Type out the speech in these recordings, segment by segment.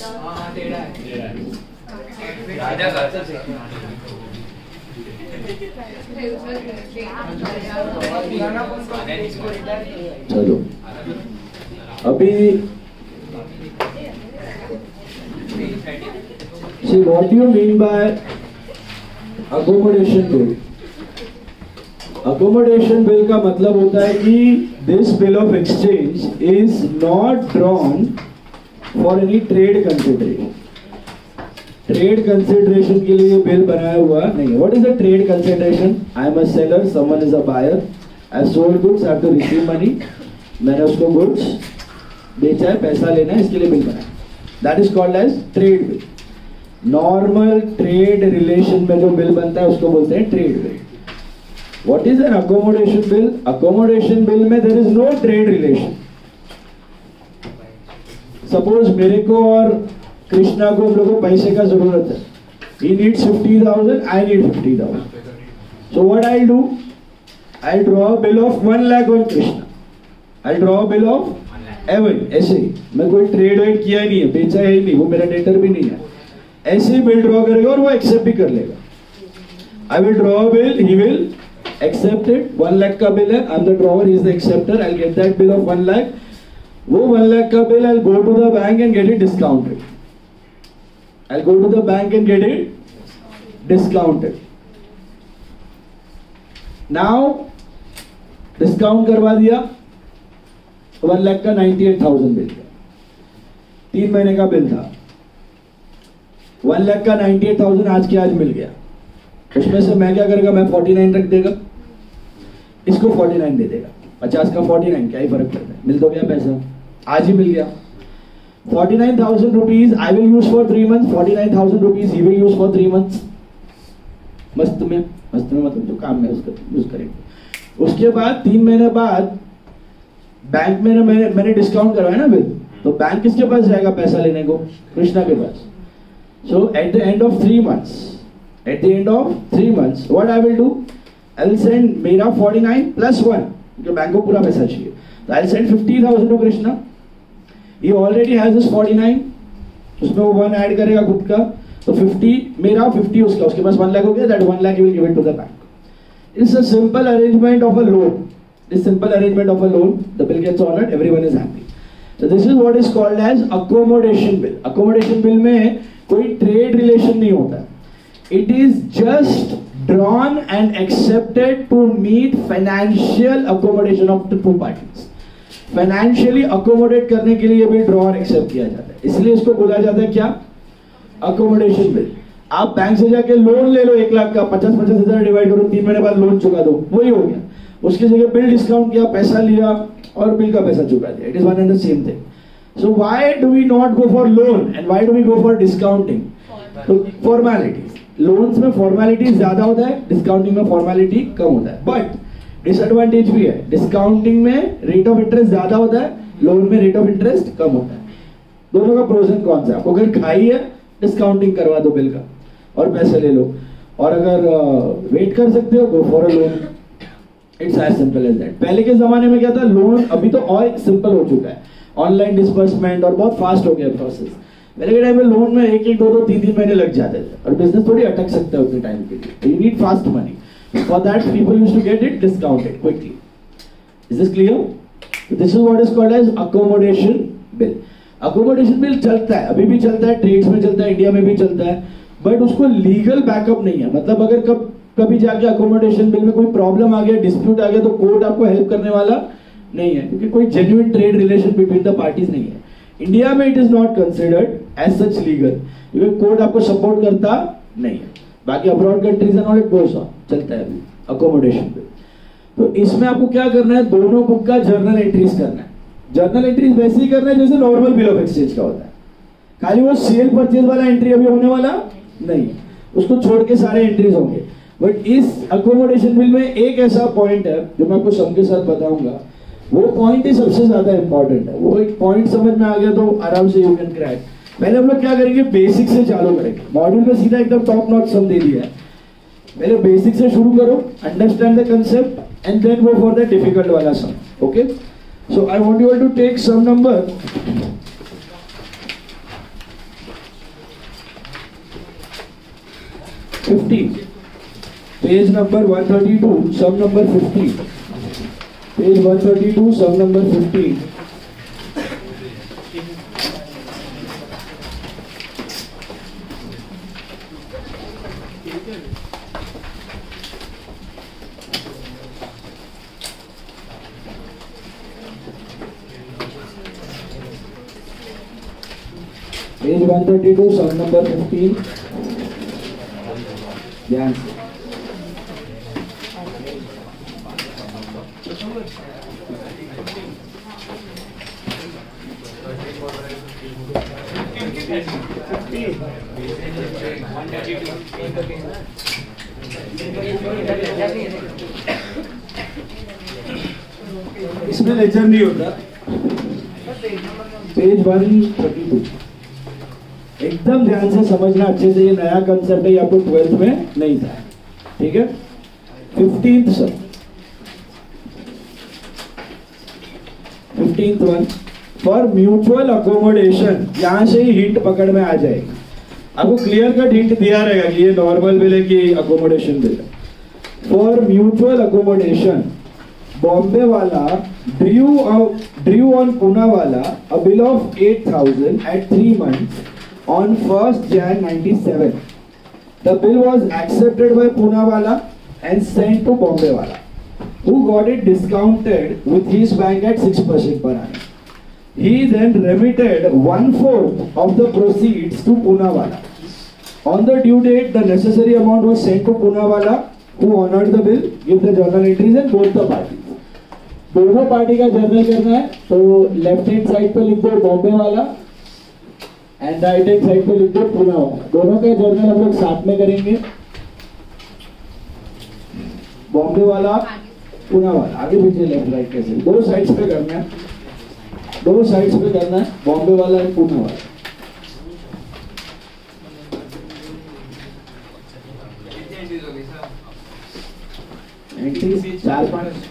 चलो अभी see what do you mean by accommodation bill? Accommodation bill का मतलब होता है कि this bill of exchange is not drawn for any trade consideration. Trade consideration के लिए बिल बनाया हुआ नहीं. What is the trade consideration? I am a seller, someone is a buyer, I sold goods, I have to receive money. मैंने उसको goods बेचा है, पैसा लेना है, इसके लिए बिल बनाया. That is called as trade bill. Normal trade relation में जो बिल बनता है उसको बोलते हैं trade bill. What is an accommodation bill? Accommodation bill में there is no trade relation. Suppose मेरे को और कृष्णा को हम लोगों को पैसे का जरूरत है. He needs 50,000, I need 50,000. So what I'll do? I'll draw a bill of 1 lakh on Krishna. I'll draw a bill of Evan. ऐसे ही मैं कोई ट्रेड वेड किया नहीं है, बेचा है ही नहीं, वो मेरा डेटर भी नहीं है. ऐसे ही बिल ड्रॉ करेगा और वो एक्सेप्ट भी कर लेगा. I will draw a bill, he will accept it. 1 lakh का बिल है, I'm the drawer, he is the acceptor. I'll get that bill of 1 lakh. वो 1 lakh का bill I'll go to the bank and get it discounted. I'll go to the bank and get it discounted. Now discount करवा दिया. 1 लाख का 98,000 bill था. 3 महीने का bill था. 1 लाख का 98,000 आज के आज मिल गया. उसमें से मैं क्या करेगा? मैं 49 रख देगा, इसको 49 दे देगा. 50 का 49 क्या ही फर्क पड़ता है? मिल तो गया पैसा, आज ही मिल गया. 49,000 rupees I will use for 3 months. 49,000 rupees he will use for 3 months. मस्त में मतलब जो काम में उसका यूज करेंगे. उसके बाद 3 महीने बाद बैंक में मैंने डिस्काउंट करवाया ना बिल, तो बैंक किसके पास जाएगा पैसा लेने को? कृष्णा के पास. So at the end of 3 months what I will do? I'll send मेरा 49 plus 1, क्योंकि बैंक को पूरा पैसा चाहिए. So I'll send 50,000 to Krishna. He already has this 49, उसमें वो 1 ऐड करेगा खुद का, तो 50 मेरा, 50 उसका, उसके पास 1 लाख हो गया. That 1 lakh he will give it to the bank. It's a simple arrangement of a loan. This simple arrangement of a loan, the bill gets honored, everyone is happy. So this is what is called as accommodation bill. Accommodation bill में कोई trade relation नहीं होता. It is just drawn and accepted to meet financial accommodation of the two parties. Financially accommodate करने के लिए bill draw और accept किया जाता है, इसलिए इसको बोला जाता है क्या? Accommodation bill. आप बैंक से जाके लोन ले लो 1 लाख का, 50-50 हजार डिवाइड करो, 3 महीने बाद लोन चुका दो, वही हो गया. उसकी जगह बिल डिस्काउंट किया, पैसा लिया और बिल का पैसा चुका दिया. It is one and the same thing. So why do we not go for loan and why do we go for discounting? तो फॉर्मेलिटीज, लोन्स में फॉर्मेलिटीज ज्यादा होता है, डिस्काउंटिंग में फॉर्मेलिटी कम होता है. बट डिसएडवांटेज भी है. डिस्काउंटिंग में रेट ऑफ इंटरेस्ट ज्यादा होता है, लोन में रेट ऑफ इंटरेस्ट कम होता है. दोनों का प्रोस एंड कॉन्स है. आपको अगर खाई है, डिस्काउंटिंग करवा दो बिल का और पैसे ले लो, और अगर वेट कर सकते हो, go for a loan. It's as simple as that. पहले के जमाने में क्या था? लोन अभी तो और सिंपल हो चुका है, ऑनलाइन डिस्बर्समेंट और बहुत फास्ट हो गया प्रोसेस. पहले के टाइम में लोन में 1-1, 2-2, 3-3 महीने लग जाते थे, और बिजनेस थोड़ी अटक सकता है उतने टाइम के लिए. You need fast money. For that, people used to get it discounted quickly. Is this clear? So this is what is called as accommodation bill. Accommodation bill चलता है, अभी भी चलता है, ट्रेड्स में चलता है, इंडिया में भी चलता है, बट उसको लीगल बैकअप नहीं है. मतलब अगर कभी जाके अकोमोडेशन बिल में कोई प्रॉब्लम आ गया, डिस्प्यूट आ गया, तो कोर्ट आपको हेल्प करने वाला नहीं है, क्योंकि कोई genuine trade relation between the parties नहीं है. इंडिया में it is not considered as such legal, क्योंकि कोर्ट आपको सपोर्ट करता नहीं है. बाकी abroad countries and all it goes on, चलता है अभी अकोमोडेशन बिल. तो इसमें आपको क्या करना है? दोनों बुक का जर्नल एंट्रीज करना है. जर्नल एंट्रीज वैसे ही करना है जैसे नॉर्मल बिल ऑफ एक्सचेंज का होता है, खाली वो सेल परचेज वाला एंट्री अभी होने वाला नहीं, उसको छोड़ के सारे एंट्रीज होंगे. बट इस अकोमोडेशन बिल में एक ऐसा पॉइंट है जो मैं आपको सम के साथ बताऊंगा, वो पॉइंट ही सबसे ज्यादा इंपॉर्टेंट है. वो एक पॉइंट समझ में आ गया तो आराम से यू कैन क्रैक. पहले हम लोग क्या करेंगे? बेसिक से चालू करेंगे. मॉड्यूल में सीधा एकदम टॉप नॉच सम दे दिया है. पहले बेसिक से शुरू करो, understand the concept and then go for the difficult वाला sum. Okay, so I want you all to take sum number 15. Page number 132, sum number 15. Page 132, sum number 15. Page 132, sum number 15. ध्यान से इसमें lecture नहीं होता। Page 132 एकदम ध्यान से समझना अच्छे से, ये नया कंसेप्ट है, आपको 12th में नहीं था, ठीक है। 15th sir, 15th one, for mutual accommodation, यहां से ही हिंट पकड़ में आ जाएगी। आपको क्लियर कट हिंट दिया रहेगा कि ये नॉर्मल बिल है कि अकोमोडेशन बिल है। फॉर म्यूचुअल अकोमोडेशन, बॉम्बे वाला Drew on Poonawalla a bill of 8,000 at 3 months on 1st Jan 97. The bill was accepted by Poonawala and sent to Bombay-wala, who got it discounted with his bank at 6% per annum. He then remitted 1/4 of the proceeds to Poonawala. On the due date, the necessary amount was sent to Poonawala, who honored the bill, give the journal entries and both the parties. दोनों party का journal करना है, तो left hand side पे लिख दो बॉम्बे वाला and right hand side पे लिख दो पूना वाला। दोनों का जर्नल हम लोग साथ में करेंगे। बॉम्बे वाला पूना वाला, आगे पीछे लेफ्ट राइट कैसे, दो साइड्स पे करना है, दो साइड्स पे करना है, बॉम्बे वाला एंड पूना वाला। एंट्रीज 4-5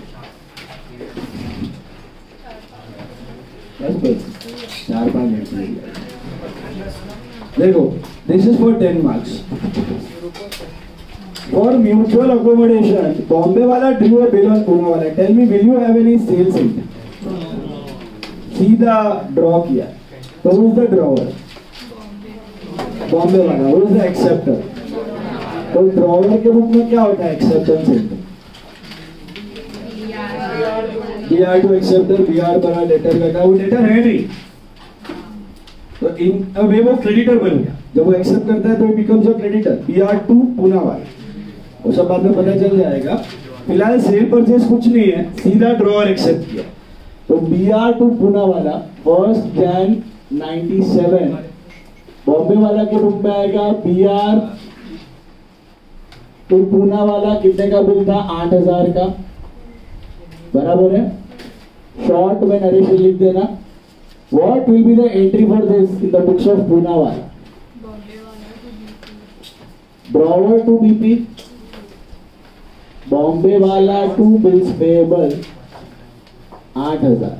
4-5 देखो, this is for 10 marks. For mutual accommodation, Bombay वाला drew a bill on Poona वाला। Tell me, will you have any sales in? सीधा ड्रॉ किया, तो who is the drawer? Bombay वाला। Who is the acceptor? तो ड्रॉवर के बुक में क्या होता है? Acceptance hint. BR to acceptor, BR बना लेटर का, वो लेटर है नहीं, तो इन वे वो क्रेडिटर बन गया। जब वो एक्सेप्ट करता है तो becomes a creditor. BR to Poonawala, वो सब बाद में पता चल जाएगा। फिलहाल सेल परचेज कुछ नहीं है, सीधा ड्रॉवर एक्सेप्ट किया। तो BR to Poonawala 1st Jan 97, Bombaywala के रूप में आएगा। BR टू पूनावाला कितने का बिल था? 8,000 का, बराबर है। शॉर्ट में नरेशन लिख देना। What will be the entry for this in the books of Poonawala? Drawer to BP, Bombay वाला to bills payable 8,000,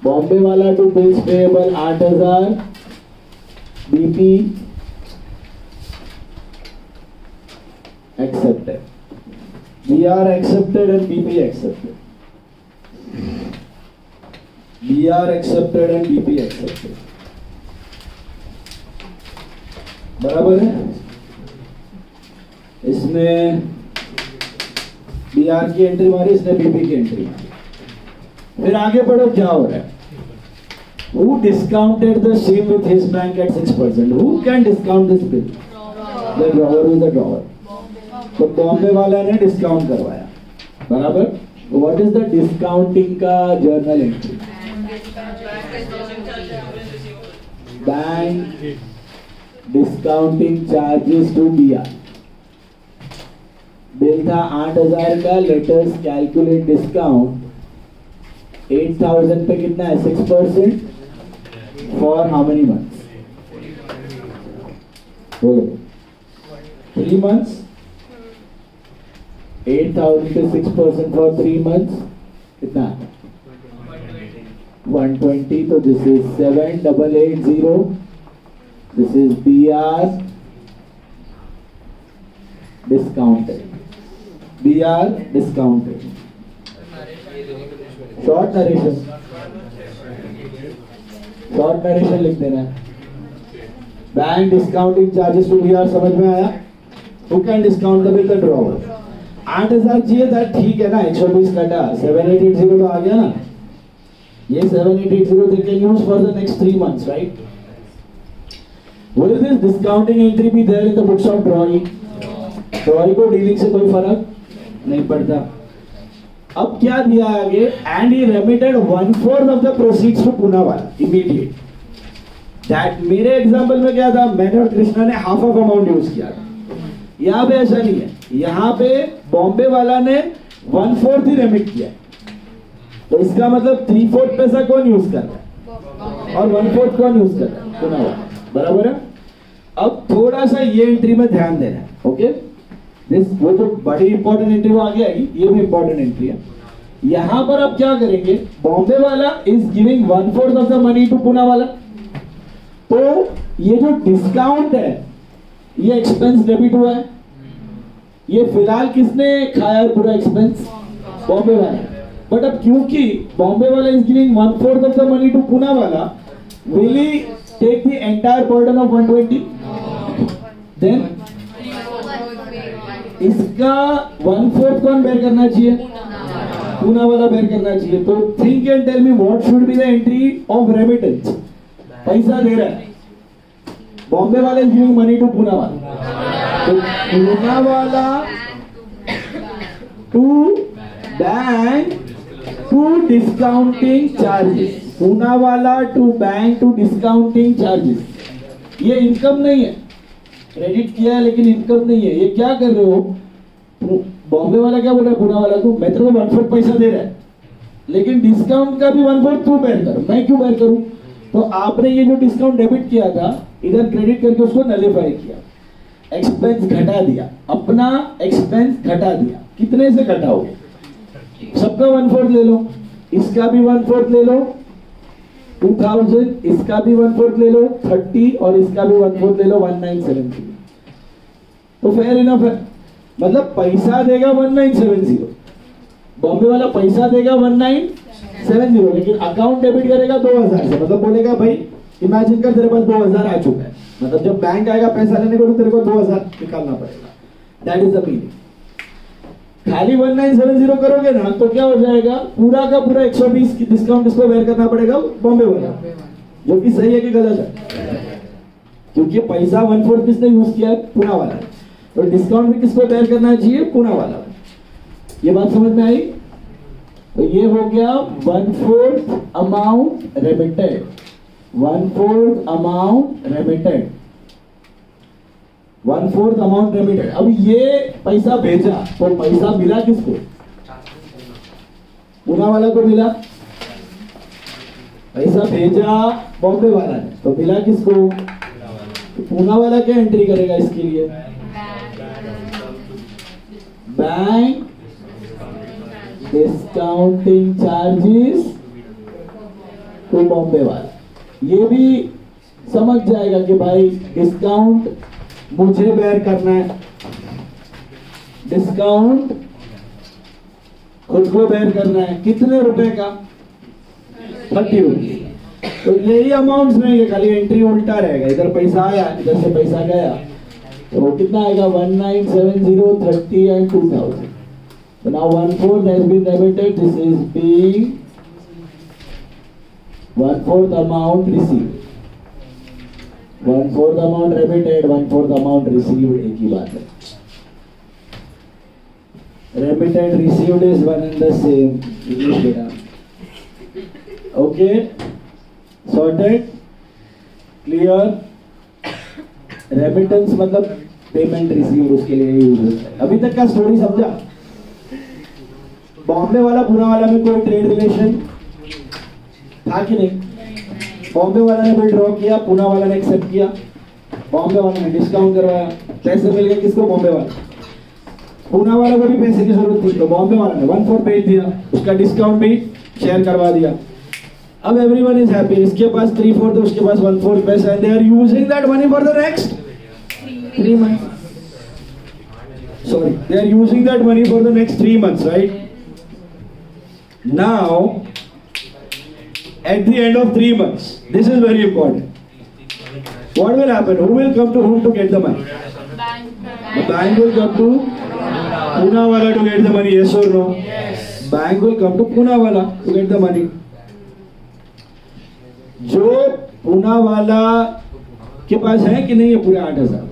Bombaywala to bills payable 8,000, BP accepted, BR accepted and BP accepted, BR accepted and BP accepted, बराबर है। इसने BR की entry मारी, इसने BP की entry मारी। फिर आगे बढ़ो, क्या हो रहा है? Who discounted the same with his bank at 6%? Who can discount this bill? The drawer is the drawer. तो बॉम्बे वाला ने डिस्काउंट करवाया, बराबर। व्हाट इज द डिस्काउंटिंग का journal entry? Bank discounting charges to BR। Bill था 8,000 का, letters calculate discount 8,000 पे कितना है? 6%। For how many months? 3 months। 8,000 पे 6% फॉर 3 months कितना? 120। तो this is 7,880। This is BR discounted. BR discounted. Short narration. Short narration लिख देना है. Bank discounting charges to BR समझ में आया? Who can discount the bill? The drawer. 8,000 चाहिए था, ठीक है ना, 120 कटा, 7880 तो आ गया ना. ये 7880 they can use for the next 3 months, right? Will this discounting entry be there in the books of drawing? drawing को डीलिंग से कोई फर्क नहीं पड़ता. अब क्या दिया आगे? And he remitted 1/4 of the proceeds to Poonawalla immediate. That मेरे एग्जाम्पल में क्या था? मैंने और कृष्णा ने हाफ ऑफ अमाउंट यूज किया था. यहाँ पे ऐसा नहीं है. यहाँ पे बॉम्बे वाला ने 1/4 ही रेमिट किया. तो इसका मतलब 3/4 पैसा कौन यूज कर रहा है और 1/4 कौन यूज कर रहा है? Poonawalla. बराबर है. अब थोड़ा सा ये एंट्री में ध्यान देना है. ओके, वो जो बड़ी इंपॉर्टेंट एंट्री वो आगे आएगी, ये भी इंपॉर्टेंट एंट्री है. यहां पर आप क्या करेंगे? Bombaywala is giving 1/4 of the money to Poonawalla. तो ये जो डिस्काउंट है ये एक्सपेंस डेबिट हुआ है. ये फिलहाल किसने खाया है पूरा एक्सपेंस? बॉम्बे वाला. बट अब क्योंकि Bombaywala is giving 1/4 of the money to Poonawala, will he take the entire burden of 120? Then इसका 1/4 कौन बेयर करना चाहिए? पूनावाला बेयर करना चाहिए. तो think and tell me what should be the entry of remittance. पैसा दे रहा है बॉम्बे वाले is giving money to Poonawalla. तो पूनावाला to bank to discounting charges. पूनावाला to bank to discounting charges. ये इनकम नहीं है, क्रेडिट किया है लेकिन इनकम नहीं है. ये क्या कर रहे हो? बॉम्बे वाला क्या बोल रहा है पूनावाला को? मैं तेरे को 1/4 पैसा दे रहा है लेकिन डिस्काउंट का भी 1/4 तू बेयर कर. मैं क्यों बेयर करूं? तो आपने ये जो डिस्काउंट डेबिट किया था इधर क्रेडिट करके उसको नलिफाई किया, एक्सपेंस घटा दिया, अपना एक्सपेंस घटा दिया. कितने से घटाओगे? सबका 1/4 ले लो, इसका भी 1/4 ले लो 2000, इसका भी 1/4 ले लो 30 और इसका भी 1/4 ले लो 1970. तो फेयर इनफ है. मतलब पैसा देगा 1970, बॉम्बे वाला पैसा देगा 1970 लेकिन अकाउंट डेबिट करेगा 2000 से. मतलब बोलेगा भाई इमेजिन कर तेरे पास 2000 आ चुका है, मतलब जब बैंक आएगा पैसा लेने को तो तेरे को 2000 निकालना पड़ेगा. That is the meaning. खाली 1970 करोगे ना तो क्या हो जाएगा? पूरा का पूरा 120 की डिस्काउंट इसको बेयर करना पड़ेगा बॉम्बे वाला, जो कि सही है कि गलत है? क्योंकि पैसा 1/4 किसने यूज किया है? पूनावाला. तो डिस्काउंट भी किसको बेयर करना चाहिए? पूनावाला. ये बात समझ में आई? तो ये हो गया 1/4 amount remitted. 1/4 amount remitted. 1/4 amount remitted. अब ये पैसा भेजा तो पैसा मिला किसको? पूनावाला को मिला. पैसा भेजा बॉम्बे वाला ने तो मिला किसको? तो पूनावाला क्या एंट्री करेगा इसके लिए? Bank discounting charges to Bombaywala. ये भी समझ जाएगा कि भाई डिस्काउंट मुझे बेयर करना है, डिस्काउंट खुद को बेयर करना है. कितने रुपए का? 30 रुपये. तो यही अमाउंट रहेंगे, खाली एंट्री उल्टा रहेगा. इधर पैसा आया इधर से पैसा गया तो कितना आएगा? 1970, 30 and 2000. So now 1/4 has been debited. This is being 1/4 amount received. 1/4 amount remitted, 1/4 amount received. एक ही बात है. Remitted, received is one and the same. English बेटा. Okay, sorted, clear. Remittance मतलब पेमेंट रिसीव, उसके लिए यूज होता है. अभी तक का स्टोरी समझा? बॉम्बे वाला पूनावाला में कोई ट्रेड रिलेशन था कि नहीं? बॉम्बे वाला ने बिल ड्रॉ किया, पूनावाला ने एक्सेप्ट किया, बॉम्बे वाला ने डिस्काउंट करवाया, पैसे मिल गए किसको? बॉम्बे वाला. पूनावाला को भी पैसे की जरूरत थी तो बॉम्बे वाला ने 1/4 भेज दिया, उसका डिस्काउंट भी शेयर करवा दिया. अब एवरीवन इज हैप्पी. इसके पास 3/4 उसके पास 1/4 पैसा है. They are using that money for the next 3 months. sorry, they are using that money for the next 3 months, right? Now, at the end of 3 months, this is very important. What will happen? Who will come to whom to get the money? The bank will come to Poonawala to get the money, yes or no? Bank will come to Poonawala to get the money. जो पूनावाला के पास है कि नहीं है पूरे 8,000,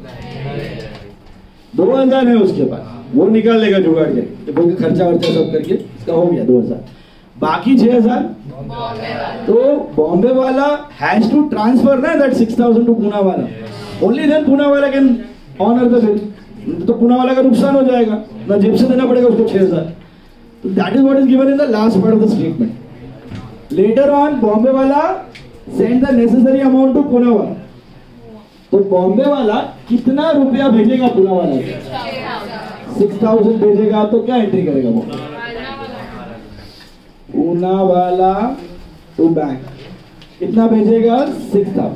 2,000 है उसके पास, वो निकाल लेगा जुगाड़ करके, तो खर्चा वर्चा सब करके इसका हो गया 2,000, बाकी 6,000 तो बॉम्बे वाला हैज टू ट्रांसफर ना that 6,000 to Poonawala, only then Poonawala can honour the bill, तो पूनावाला का नुकसान हो जाएगा ना, जेब से देना पड़ेगा उसको 6,000, तो that is what is given in the last part of the statement. Letter on Bombay वाला send the necessary amount to Poonawalla, तो बॉम्बे वाला कितना रुपया भेजेगा पूनावाला को? 6,000 भेजेगा, तो क्या एंट्री करेगा वो? पूनावाला टू बैंक कितना भेजेगा? 6,000,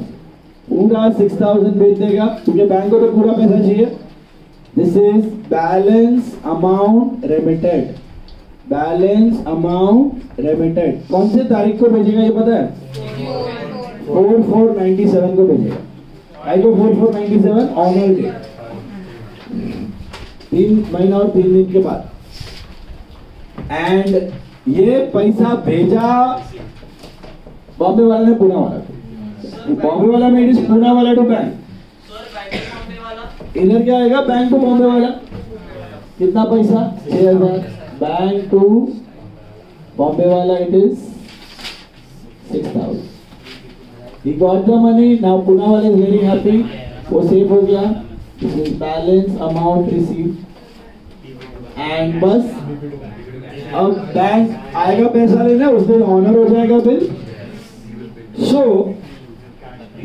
पूरा 6,000 भेज देगा, क्योंकि बैंक को तो पूरा पैसा चाहिए। This is balance amount remitted, balance amount remitted. कौन से तारीख को भेजेगा ये पता है? 4/4/97 को भेजेगा। आई को 4/4/97 ऑनर डे, 3 महीना और 3 दिन के बाद। एंड ये पैसा भेजा बॉम्बे वाला ने पूनावाला को, बॉम्बे वाला में it is Poonawala to bank, इधर क्या आएगा? बैंक टू बॉम्बे वाला। कितना पैसा? 6,000, बैंक टू बॉम्बे वाला it is 6,000। He got the money, now Poonawala is very happy, वो सेव हो गया, this is balance amount received। And बस अब बैंक आएगा पैसा लेने, उस दिन ऑनर हो जाएगा बिल। सो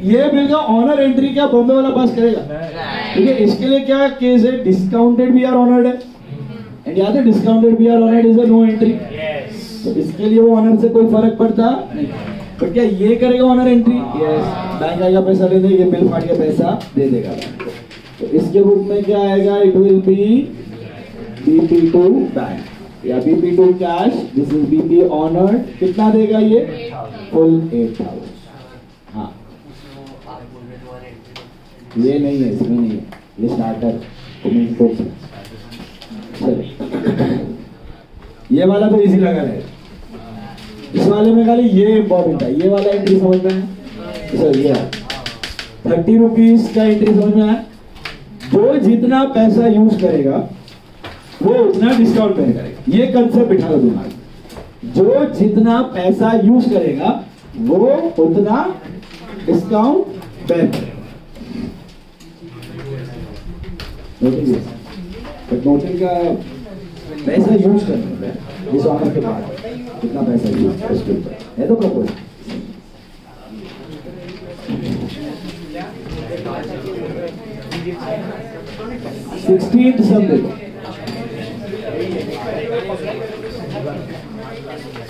ये बिल का ऑनर एंट्री क्या बॉम्बे वाला पास करेगा? ठीक है, इसके लिए क्या केस है? डिस्काउंटेड बी आर ऑनर्ड है, एंड याद है discounted B R honoured is a no entry, तो इसके लिए वो ऑनर से कोई फर्क पड़ता नहीं। तो क्या ये करेगा ऑनर एंट्री? यस, बैंक आएगा पैसा लेने, ये बिल फाड़ के पैसा दे देगा बैंक को। तो इसके बुक में क्या आएगा? It will be BP2 bank या BP2 cash, this is BP honoured. कितना देगा ये? फुल 8,000। हाँ, ये नहीं है, इसमें नहीं है, ये स्टार्टर ये वाला तो इजी लगा है। इस वाले में खाली ये इंपॉर्टेंट है, ये वाला एंट्री समझ में है सर? ये 30 रुपीज का एंट्री समझ में है? जो जितना पैसा यूज करेगा वो उतना डिस्काउंट पे करेगा, ये कंसेप्ट बिठा दो दिमाग में। जो जितना पैसा यूज करेगा वो उतना डिस्काउंट पे करेगा। नोटिंग का पैसा यूज करने में इस ऑफर के बाद कितना पैसा यूज उसके ऊपर है तो प्रपोज।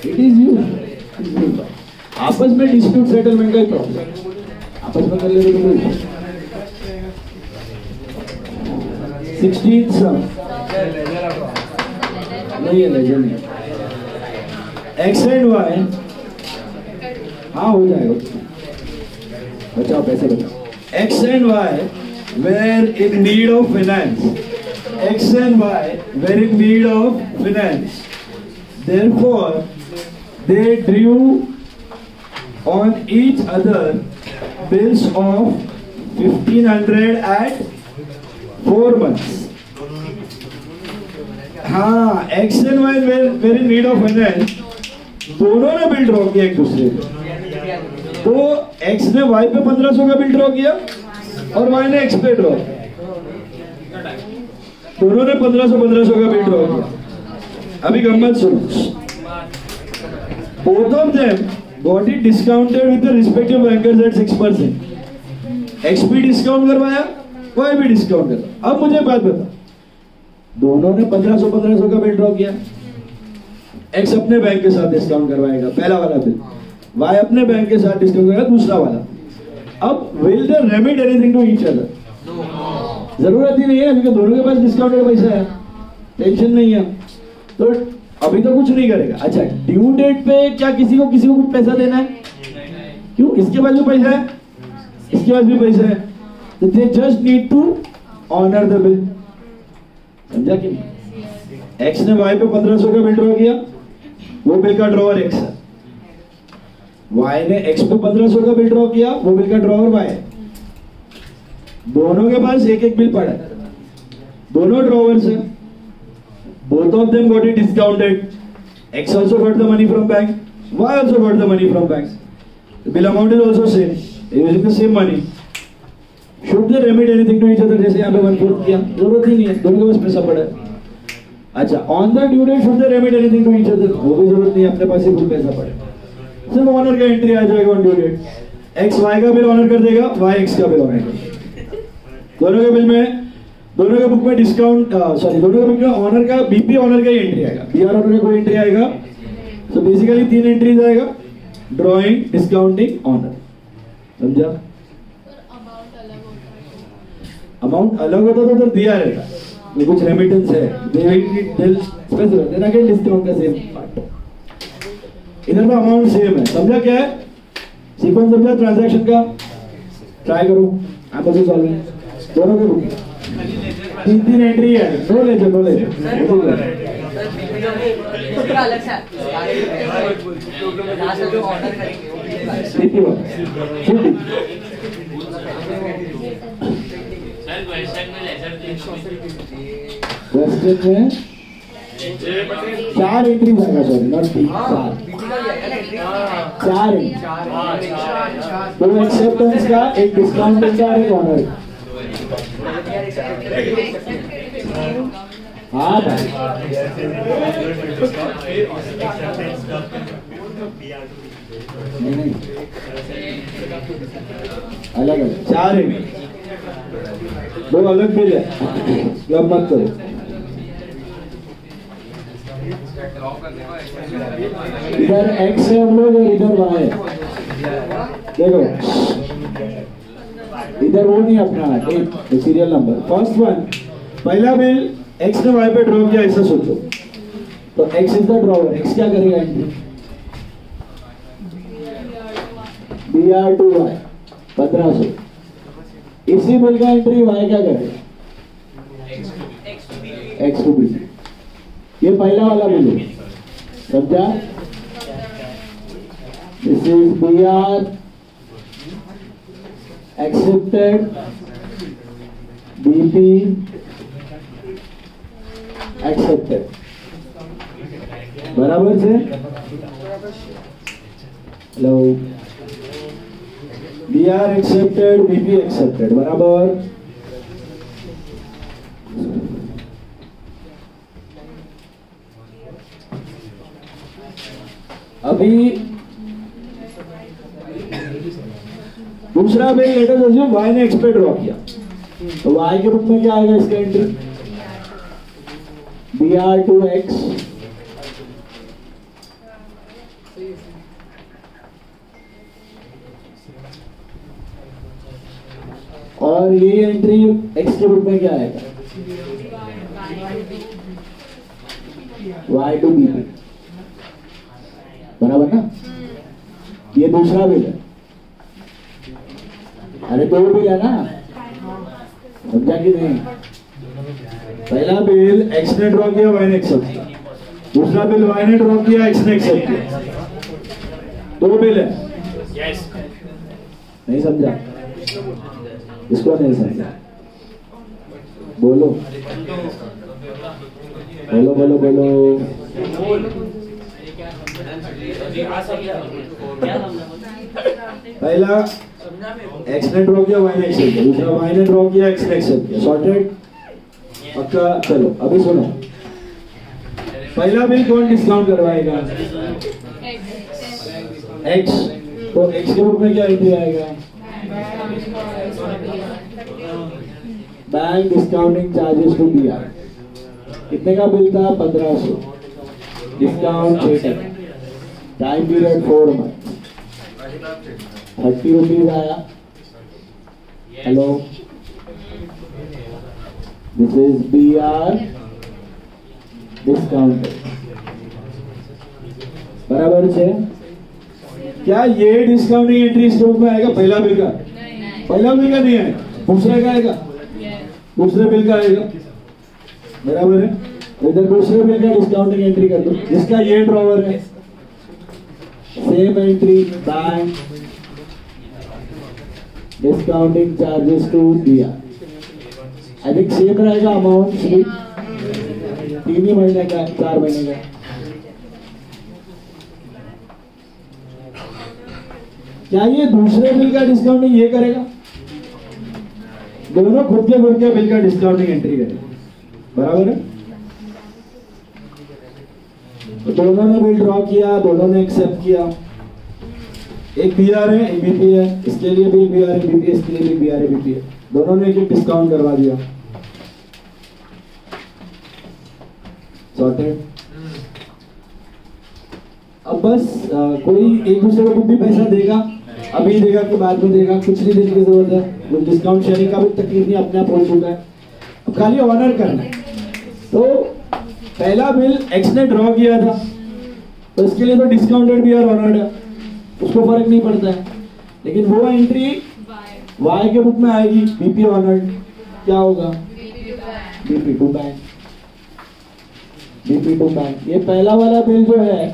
इट इज यूज आपस में डिस्प्यूट सेटलमेंट का ही प्रॉब्लम, आपस में कर ले रहे। 16th सम नहीं है, लेजर नहीं, एक्स एंड वाई। हाँ हो जाएगा, बचाओ पैसे बचाओ। X and Y were in need of finance. X and Y were in need of finance. Therefore, they drew on each other bills of 1,500 at 4 months. हाँ, X and Y were in need of finance. दोनों ने bill draw किया एक दूसरे पे। तो X ने Y पे 1,500 का बिल ड्रॉ किया और Y ने X पे ड्रॉ किया। दोनों ने 1,500 का बिल ड्रॉ किया। अभी गम्मत सुनो, both of them got it discounted with the respective bankers at 6%. X भी डिस्काउंट करवाया, Y भी डिस्काउंट करवाया। अब मुझे बात बता, दोनों ने 1,500 का बिल ड्रॉ किया। X अपने बैंक के साथ डिस्काउंट करवाएगा पहला वाला बिल, Y अपने बैंक के साथ डिस्काउंट करेगा दूसरा वाला। अब will they remit anything to each other? जरूरत ही नहीं है क्योंकि दोनों के पास डिस्काउंट का पैसा है, टेंशन नहीं है, तो अभी तो कुछ नहीं करेगा। अच्छा, ड्यू डेट पे क्या किसी को कुछ पैसा देना है? क्यों? इसके पास भी पैसा है, इसके पास भी पैसा है, तो they just need to honour the bill. समझा कि नहीं? एक्स ने वाई पे 1500 का बिल ड्रॉ किया, वो बिल का ड्रॉवर एक्स है। वाई ने एक्स पे 1500 का बिल ड्रॉ किया, वो बिल का ड्रॉवर वाई है। दोनों के पास एक एक बिल पड़ा है, दोनों ड्रॉवर्स हैं, both of them got it discounted. X also got the money from bank, Y also got the money from bank. The bill amount is also same, using the same money. Should they remit anything to each other? जैसे यहाँ पे 1/4 किया, जरूरत ही नहीं है, दोनों के पास पैसा पड़ा है। अच्छा, on the due date should they remit anything to each other? वो भी जरूरत नहीं है, अपने पास ही फुल पैसा पड़ा है। सिर्फ ऑनर का एंट्री आ जाएगा on due date. X Y का बिल ऑनर कर देगा, Y X का बिल ऑनर कर देगा। दोनों के बिल में, दोनों के बुक में डिस्काउंट, दोनों के बुक में ऑनर का, बीपी ऑनर का ही एंट्री आएगा, बीआर ऑनर का कोई एंट्री आएगा। तो बेसिकली 3 एंट्रीज आएगा, ड्राइंग, डिस्काउंटिंग, ऑनर। समझा? अमाउंट अलग होता तो उधर दिया रहेगा, ये कुछ रेमिटेंस है, देना के डिस्काउंट का सेम पार्ट। इधर तो अमाउंट सेम है। समझा क्या है सीक्वेंस? समझा ट्रांजैक्शन का? ट्राई करो, आप अभी सॉल्व दोनों के बुक 3 एंट्री है, नो लेजर क्वेश्चन में 4 एंट्रीज आएगा, सॉरी नॉट 3, 4 तो एक्सेप्टेंस का, एक डिस्काउंटिंग का, एक ऑनर। हाँ भाई, नहीं अलग अलग 4 है, 2 अलग बिल है, अब मत करो। इधर एक्स है हम लोग और इधर वाई है। देखो इधर वो नहीं अपना सीरियल नंबर। फर्स्ट वन, पहला बिल एक्स ने वाई पे ड्रॉ किया, ऐसा सोचो, तो x is the drawer, x क्या करेगा? Entry BR to Y 1500। इसी बिल का एंट्री वाई क्या करेगा? X to B. ये पहला वाला बिल है, समझा? This is BR accepted, BP accepted, बराबर से? Hello, BR accepted, BP accepted, बराबर? अभी दूसरा bill let us assume Y ने एक्स पे ड्रॉ किया, तो वाई के बुक में क्या आएगा इसका एंट्री? BR to X, और ये एंट्री एक्स के बुक में क्या आएगा? Y to BP, बराबर ना? ये दूसरा बिल है, अरे 2 बिल है ना, समझा कि नहीं? पहला बिल एक्स ने ड्रॉ किया, वाई ने एक्सेप्ट किया, दूसरा बिल वाई ने ड्रॉ किया, एक्स ने एक्सेप्ट किया, 2 बिल है। यस, नहीं समझा? इसको नहीं समझा? बोलो बोलो बोलो बोलो। पहला एक्स ने ड्रॉ किया, वाई ने एक्सेप्ट किया, दूसरा वाई ने ड्रॉ किया, एक्स ने एक्सेप्ट किया, सॉर्टेड? पक्का? चलो अभी सुनो, पहला बिल कौन डिस्काउंट करवाएगा? एक्स, तो एक्स के बुक में क्या एंट्री आएगा? Bank discounting charges to BR। कितने का बिल था? 1500, discount 6%, time period 4 month, 30 rupees आया। Hello, this is BR discounted, बराबर है। क्या ये डिस्काउंटिंग एंट्री इस बुक में आएगा? पहला बिल का पहला बिल का नहीं है, दूसरे का आएगा, दूसरे बिल का आएगा, बराबर है। इधर दूसरे बिल का डिस्काउंटिंग एंट्री कर दो, जिसका ये ड्रॉवर है, same entry bank discounting charges to दिया। आई थिंक सेम रहेगा अमाउंट, 3 ही महीने का, 4 महीने का। क्या ये दूसरे बिल का डिस्काउंटिंग ये करेगा? दोनों खुद के बिल का डिस्काउंटिंग एंट्री करेगा, बराबर है। तो दोनों ने बिल ड्रॉ किया, दोनों ने एक्सेप्ट किया। एक BR है, एक BP है, इसके लिए भी BR है, BP इसके लिए भी BR है, BP है, दोनों ने एक डिस्काउंट करवा दिया, सॉर्टेड। अब बस कोई एक दूसरे को भी पैसा देगा, अभी देगा कि बाद में देगा, कुछ नहीं देने की जरूरत है। वो डिस्काउंट शेयरिंग का भी तकलीफ नहीं, अपने आप हो चुका है। अब खाली ऑनर करना है। तो पहला बिल X ने ड्रॉ किया था, तो इसके लिए तो डिस्काउंटेड BR ऑनर्ड है, उसको फर्क नहीं पड़ता है। लेकिन वो एंट्री Y के बुक में आएगी, BP ऑनर्ड, क्या होगा? BP to bank, BP to bank. ये पहला वाला बिल जो है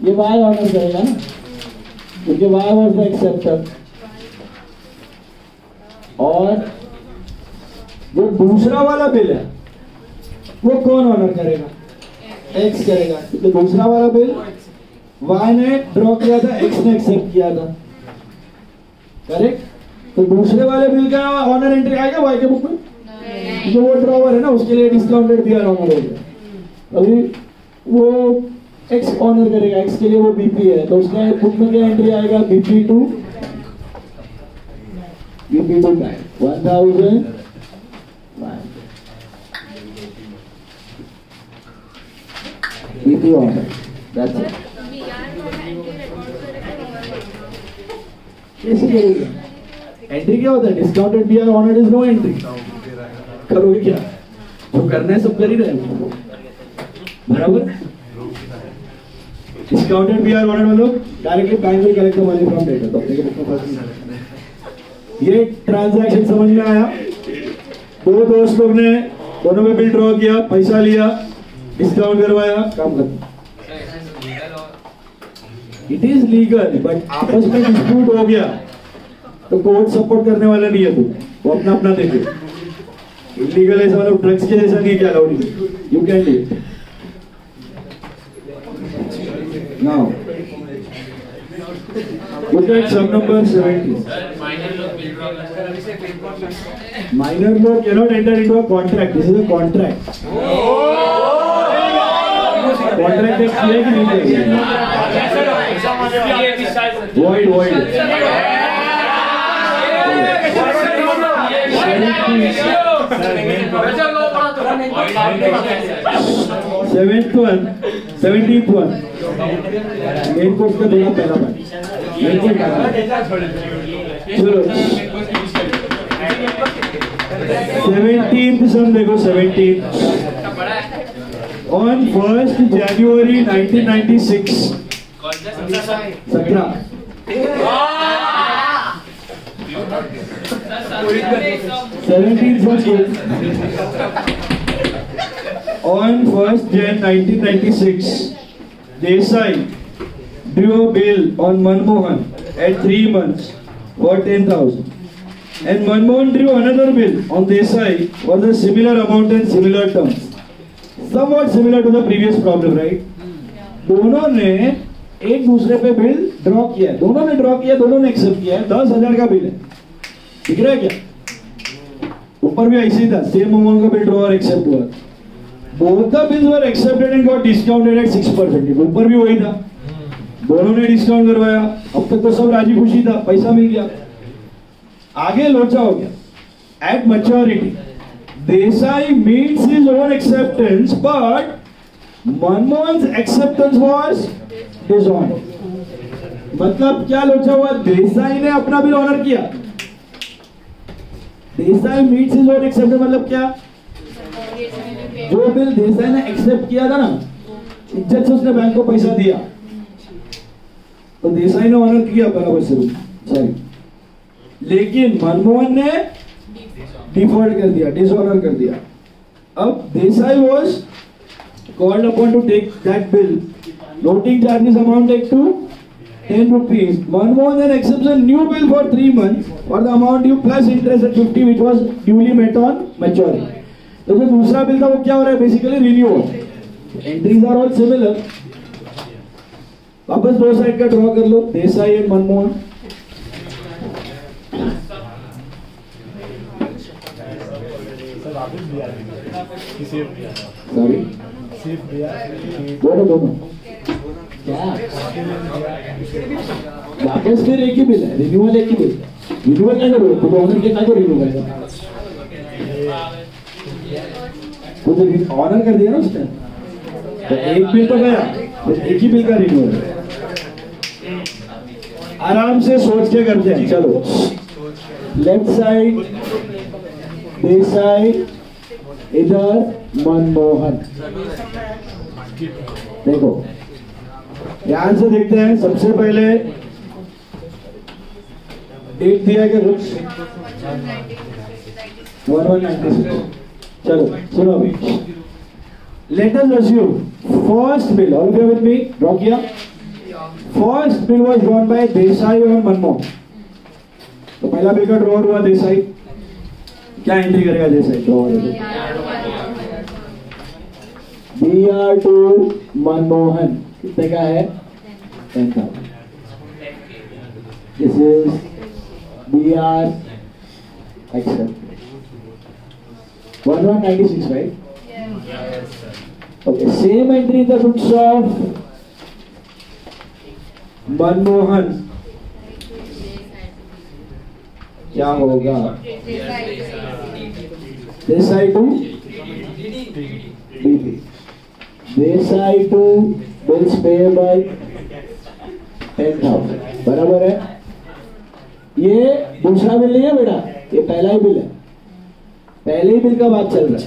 ये Y ऑनर करेगा ना, क्योंकि Y वाज द एक्सेप्टर। और जो दूसरा वाला बिल है वो कौन ऑनर करेगा? X करेगा, क्योंकि दूसरा वाला बिल Y ने ड्रॉ किया था, X ने एक्सेप्ट किया था, करेक्ट। तो दूसरे वाले बिल का ऑनर एंट्री आएगा Y के बुक में, जो वो ड्रॉवर है ना, उसके लिए डिस्काउंटेड BR ऑनर हो गया। अभी वो X ऑनर करेगा, X के लिए वो BP है, तो उसका बुक में क्या एंट्री आएगा? BP to bank 1000 BP honour, that's it. कैसे करेंगे? एंट्री क्या होता है? Discounted BR honoured is no entry. करोगे क्या? जो करना है सब कर ही रहे हैं, बराबर। डिस्काउंटेड BR ऑनर्ड मतलब directly bank will collect the money from debtor, तो अपने के बुक में फर्क नहीं है। ये ट्रांजैक्शन समझ में आया? दो दोस्त लोग ने दोनों में बिल ड्रॉ किया, पैसा लिया, डिस्काउंट करवाया, काम खत्म। इट इज लीगल, बट आपस में डिस्प्यूट हो गया तो कोर्ट सपोर्ट करने वाला नहीं है, वो अपना अपना देखे। इलीगल ऐसा मतलब ड्रग्स के जैसा नहीं, क्या allowed, you can do it. Now look at sum number 70. Minor law cannot enter into a contract. This is a contract. Contract एक किया कि नहीं किया? Void, void. 17th one. Main course का देगा पहला पार्ट। चलो 17th सम देखो, 17th on 1st January 1996 17th on 1st Jan 1996 Desai drew a bill on Manmohan at 3 months for 10,000 and Manmohan drew another bill on Desai for the similar amount and similar terms, somewhat similar to the previous problem, right? दोनों ने एक दूसरे पे bill draw किया है, दोनों ने draw किया, दोनों ने एक्सेप्ट किया है, 10,000 का बिल है, दिख रहा है क्या? ऊपर भी ऐसे ही था, सेम अमाउंट का बिल ड्रॉ और एक्सेप्ट हुआ। Both the bills were accepted and got discounted at 6%. ऊपर भी वही था, दोनों ने डिस्काउंट करवाया, अब तक तो सब राजी खुशी था, पैसा मिल गया। आगे लोचा हो गया। At maturity, Desai meets his own acceptance, but Manmohan's acceptance was dishonored. मतलब क्या लोचा हुआ? देसाई ने अपना बिल ऑनर किया। Desai meets his own acceptance मतलब क्या? जो बिल देसाई ने एक्सेप्ट किया था ना, इज्जत से उसने बैंक को पैसा दिया, तो देसाई ने ऑनर किया बराबर से, सॉरी, लेकिन मनमोहन ने डिफॉल्ट कर दिया, डिसऑनर कर दिया. अब Desai was called upon to take that bill. Noting charges amounted to 10 rupees. Manmohan then accepts a new bill for 3 months for the amount due plus interest at 50, which was duly met on maturing. तो जो दूसरा bill था वो क्या हो रहा है, basically renew. Entries are all similar. वापस दो साइड का ड्रॉ कर लो, देसाई एंड मनमोहन. सॉरी, दोनों क्या वापस फिर एक ही बिल है, रिन्यूअल एक ही बिल. रिन्यूअल क्या करोगे, तो ऑनर के क्या रिन्यू करेगा, तो ऑनर कर दिया ना उसने, तो एक बिल तो गया, तो एक ही बिल का रिन्यूअल. आराम से सोच के करते हैं. चलो, लेफ्ट साइड देसाई, इधर मनमोहन. देखो ध्यान से देखते हैं. सबसे पहले डेट दिया क्या कुछ, 1196. चलो सुनो अभी. Let us assume first bill, all of you with me, draw किया. First bill was drawn by Desai और मनमोहन. तो पहला बिल का ड्रॉ हुआ देसाई. क्या एंट्री करेगा देसाई, BR टू मनमोहन कितने का है, 10,000. This is BR accept 1196, right? Yes. Okay, same entry in the books of Manmohan. क्या होगा, Desai to DP. Desai to bills payable 10,000, बराबर है. ये दूसरा बिल नहीं है बेटा, ये पहला ही बिल है. पहले ही बिल का बात चल रहा है.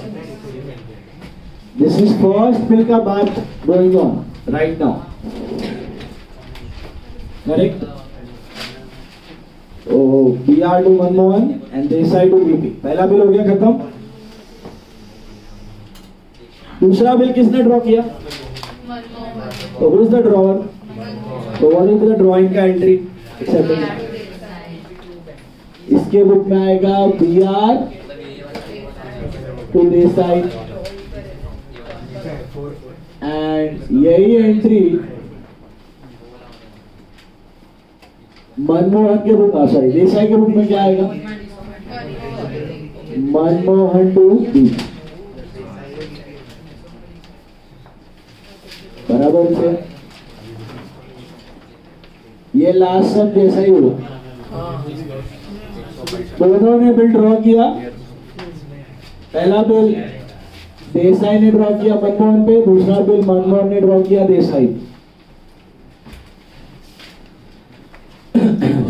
दिस इज फर्स्ट बिल का बात going on right now, correct. BR to Manmohan and Desai to DP. पहला बिल हो गया खत्म. दूसरा बिल किसने ड्रॉ किया, तो हु इज द ड्रॉवर, तो व्हाट इज द ड्राइंग का एंट्री, एक्सेप्टिंग. इसके बुक में आएगा BR टू देसाई एंड यही एंट्री मनमोहन के बुक, सॉरी देसाई के बुक में क्या आएगा, मनमोहन टू DP. बराबर से. ये लास्ट सब जैसा ही हुआ. दोनों ने बिल ड्रॉ किया. पहला बिल देसाई ने ड्रॉ किया मनमोहन पे, दूसरा बिल मनमोहन ने ड्रॉ किया देसाई.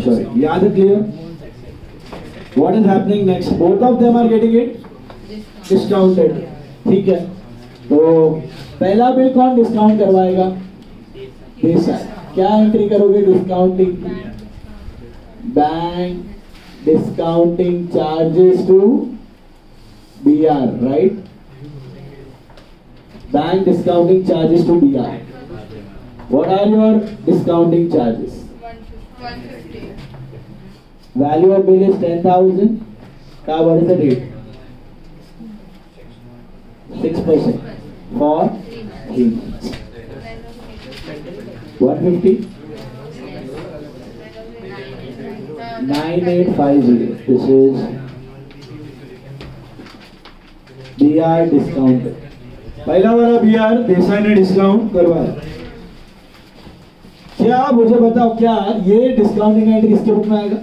सॉरी, याद है, clear. What is happening next, both of them are getting it discounted. ठीक है, तो पहला बिल कौन डिस्काउंट करवाएगा, देसाई. क्या एंट्री करोगे, discounting, bank discounting charges to BR, right. Bank discounting charges to BR. What are your discounting charges, 150. Value of bill is 10,000. का what is the rate, 6% for 3 months. 150, 9850. This is BR discount. पहला वाला BR Desai ने discount करवाया. क्या मुझे बताओ, क्या ये डिस्काउंटिंग एंट्री इसके बुक में आएगा,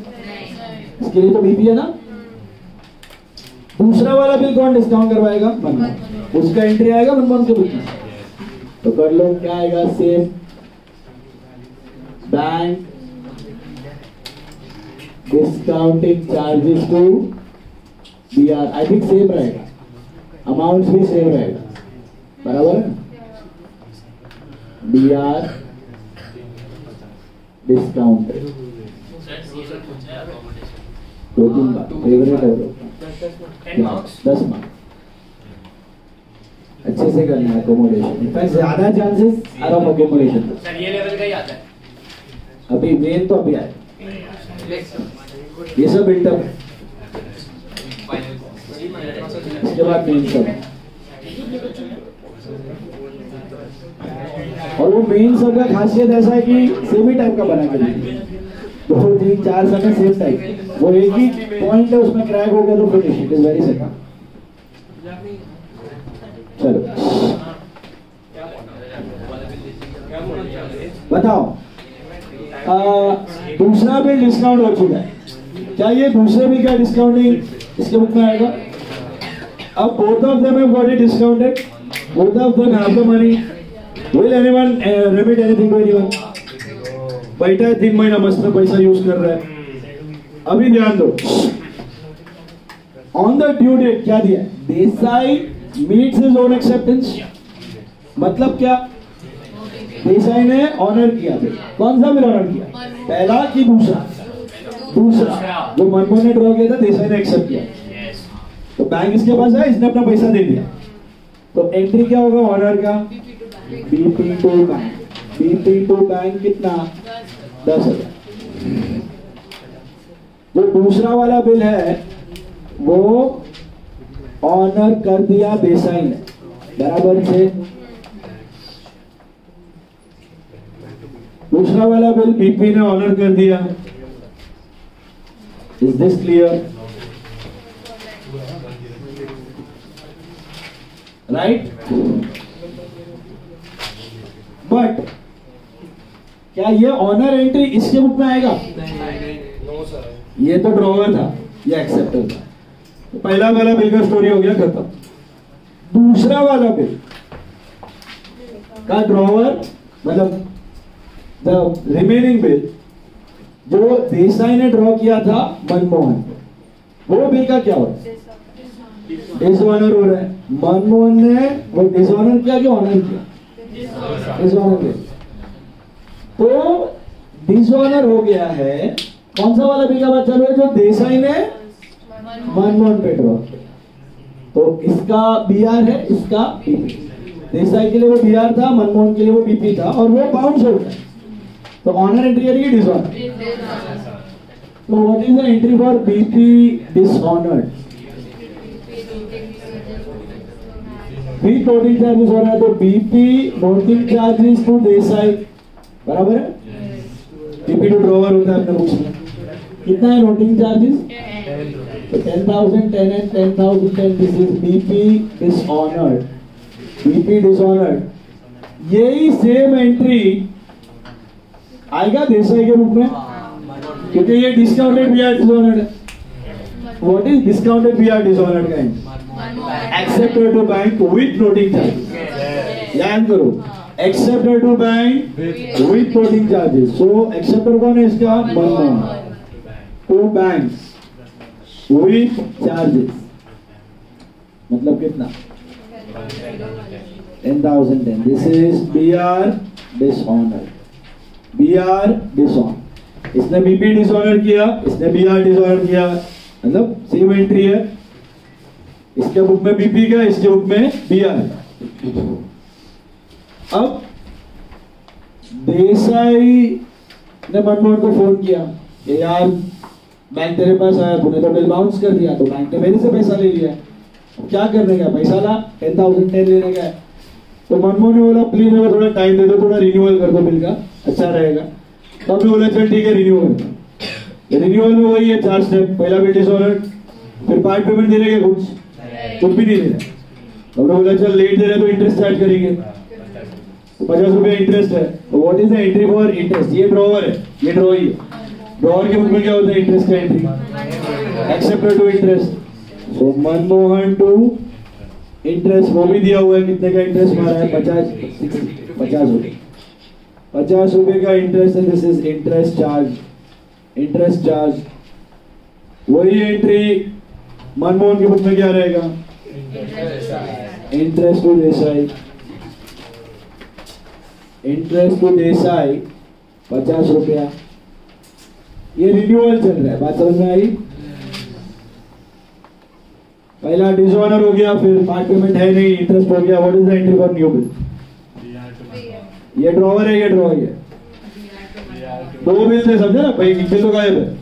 इसके लिए तो BP है ना. दूसरा वाला बिल कौन डिस्काउंट करवाएगा, मनमोहन. उसका एंट्री आएगा मनमोहन के बुक में. तो कर लो, क्या आएगा, same bank discounting charges to BR. I think same रहेगा, अमाउंट भी सेम रहेगा. बराबर है। BR डिस्काउंटेड, 2-3 बार फेवरेट है वो, 10 मार्क्स। अच्छे से करना है अकोमोडेशन, इनफैक्ट ज्यादा chances are of accommodation. Sir ये लेवल का ही आता है अभी मेन तो अभी आए, ये सब इंटर है, इसके बाद मेन सब है। और वो मेन सब का खासियत ऐसा है कि सेम ही टाइप का बना के दीजिए, 2, 3, 4 समय सेम टाइप, वो एक ही पॉइंट है उसमें क्रैक हो गया तो finish, it is very simple. चलो बताओ, दूसरा बिल डिस्काउंट हो चुका है, क्या ये दूसरे बिल का डिस्काउंटिंग इसके बुक में आएगा? अब both of them have got it discounted, both of them have the money, will anyone remit anything to anyone? बैठा है 3 महीना मस्त पैसा यूज कर रहा है। अभी ध्यान दो, ऑन द ड्यू डेट क्या दिया? Desai meets his own acceptance, मतलब क्या? देसाई ने ऑनर किया बिल। कौन सा बिल ऑनर किया? पहला कि दूसरा? दूसरा, जो मनमोहन ने ड्रॉ किया था देसाई ने एक्सेप्ट किया, तो बैंक इसके पास है, इसने अपना पैसा दे दिया, तो एंट्री क्या होगा ऑनर का? BP to bank, BP to bank कितना? 10,000। जो दूसरा वाला बिल है वो ऑनर कर दिया देसाई ने, बराबर से। दूसरा वाला बिल BP ने ऑनर कर दिया। Is this clear? Right? But क्या ये ऑनर एंट्री इसके बुक में आएगा? ये तो ड्रॉवर था, ये एक्सेप्टर था, तो पहला वाला बिल का स्टोरी हो गया खत्म। दूसरा वाला बिल का ड्रॉवर, मतलब द रिमेनिंग बिल जो देसाई ने ड्रॉ किया था मनमोहन, वो बिल का क्या हो रहा है? डिसऑनर हो रहा है। मनमोहन ने वो डिसऑनर किया कि ऑनर किया? डिसऑनर किया, तो डिसऑनर हो गया है। कौन सा वाला बिल का बात चालू है? जो देसाई ने मनमोहन पे ड्रॉ किया, तो इसका BR है, इसका BP। देसाई के लिए वो BR था, मनमोहन के लिए वो BP था, और वो बाउंस हो गया, तो ऑनर एंट्री करेगी डिसऑनर। तो what is the entry for BP dishonoured? भी नोटिंग चार्जेस हो रहा है, तो BP noting charges to Desai, बराबर है। BP टू ड्रॉवर होता है अपने बुक्स में, कितना है नोटिंग चार्जेस? तो 10,000, 10 and 10,000, 10, this is BP dishonoured. BP dishonoured, यही सेम एंट्री आएगा देसाई के बुक में, क्योंकि ये डिस्काउंटेड BR डिसऑनर्ड है। What is discounted BR dishonoured का entry? Accepted to bank with noting charges. याद करो, accepted to bank with noting charges. So acceptor कौन है इसका? Manmohan. To banks with charges, मतलब कितना? 10,010। This is BR dishonoured, BR dishonour. इसने BP डिसऑनर किया, इसने BR डिसऑनर किया, मतलब सेम एंट्री है। इसके बुक में BP का, इसके बुक में BR है। अब देसाई ने मनमोहन को फोन किया कि यार बैंक तेरे पास आया, तूने तो बिल बाउंस कर दिया, तो बैंक ने मेरे से पैसा ले लिया, क्या करने का? पैसा ला, 10,010 लेने का है। तो मनमोहन ने बोला प्लीज मेरे को थोड़ा टाइम दे दो, थोड़ा रिन्यूअल कर दो बिल का, अच्छा रहेगा। तो हमने बोला चल ठीक है रिन्यू करते। रिन्यूअल में वही है 4 स्टेप, पहला बिल डिसऑनर्ड, फिर पार्ट पेमेंट देने के कुछ भी नहीं देना। हमने बोला चल लेट दे रहे तो इंटरेस्ट चार्ज करेंगे, तो 50 रुपया इंटरेस्ट है। तो what is the entry for interest? ये ड्रॉवर है, ये ड्रॉ ही है। ड्रॉवर के बुक में क्या होता है? इंटरेस्ट का entry, accepted to interest. So Manmohan to interest, वो भी दिया हुआ है, कितने का इंटरेस्ट मारा है? 50 रुपए, 50 रुपए का इंटरेस्ट है। This is interest charge, interest charge. वही एंट्री मनमोहन की बुक में क्या रहेगा? Interest to Desai, interest to Desai 50 रुपया, ये रिन्यूअल चल रहा है, बात समझ में आई? पहला डिसऑनर हो गया, फिर पार्ट पेमेंट है नहीं, इंटरेस्ट हो गया, what is the entry for new bill? ये ड्रॉवर है, ये ड्रॉवर है, दो बिल थे समझे ना भाई, एक बिल तो गायब है,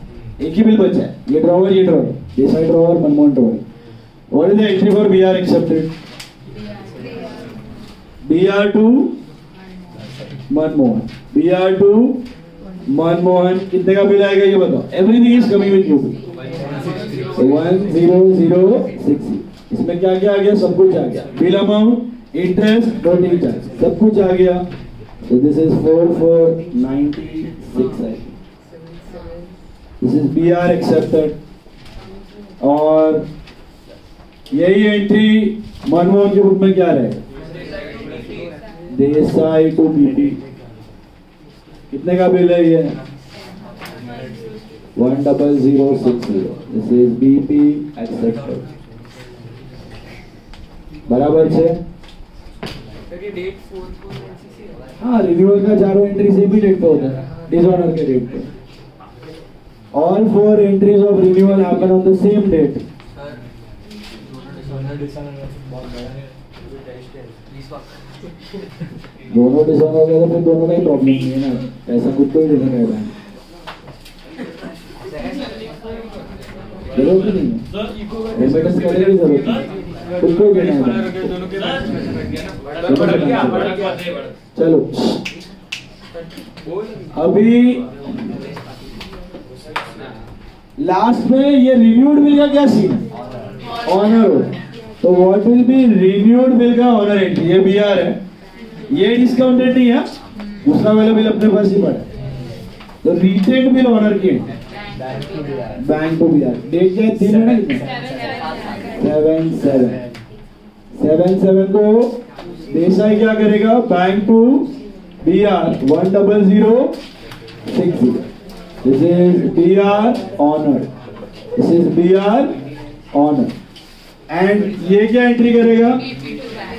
एक ही बिल बचा है, ये ड्रॉवर, ये drawer, Desai drawer, Manmohan drawer. What is the entry for B R accepted? B R to Manmohan, B R to Manmohan, कितने का बिल आएगा ये बताओ? Everything is coming with you, 1006। इसमें क्या क्या आ गया? सब कुछ आ गया, bill amount, interest, loading charge, सब कुछ आ गया। So this is 4496, this is BR accepted, और यही एंट्री मनमोहन के बुक में क्या रहेगा? देसाई टू बीपी, कितने का बिल है ये? 10060, this is BP accepted, बराबर से। हाँ, रिन्यूअल का चारों एंट्री से भी डेट पे होता है, डिसऑनर के डेट पे। All 4 entries of renewal happen on the same date. दोनों डिसऑनर हो गया तो फिर दोनों का ही प्रॉब्लम नहीं है ना, पैसा खुद को ही देना पड़ेगा। जरूरत नहीं है, रेमिटेंस करने की जरूरत नहीं, खुद को ही देना है। चलो अभी लास्ट में ये रिन्यूड बिल का क्या सीन? ऑनर हो, तो what will be renewed bill का ऑनर एंट्री? ये बीआर है, ये डिस्काउंटेड नहीं है, दूसरा वाला बिल अपने पास ही पड़ा है, तो रिटेन्ड बिल ऑनर की बैंक टू बीआर। डेट क्या है? 3 है ना, 7/7 को देसाई क्या करेगा? Bank to BR 10060, this is BR honor, this is BR honor, and ये क्या एंट्री करेगा?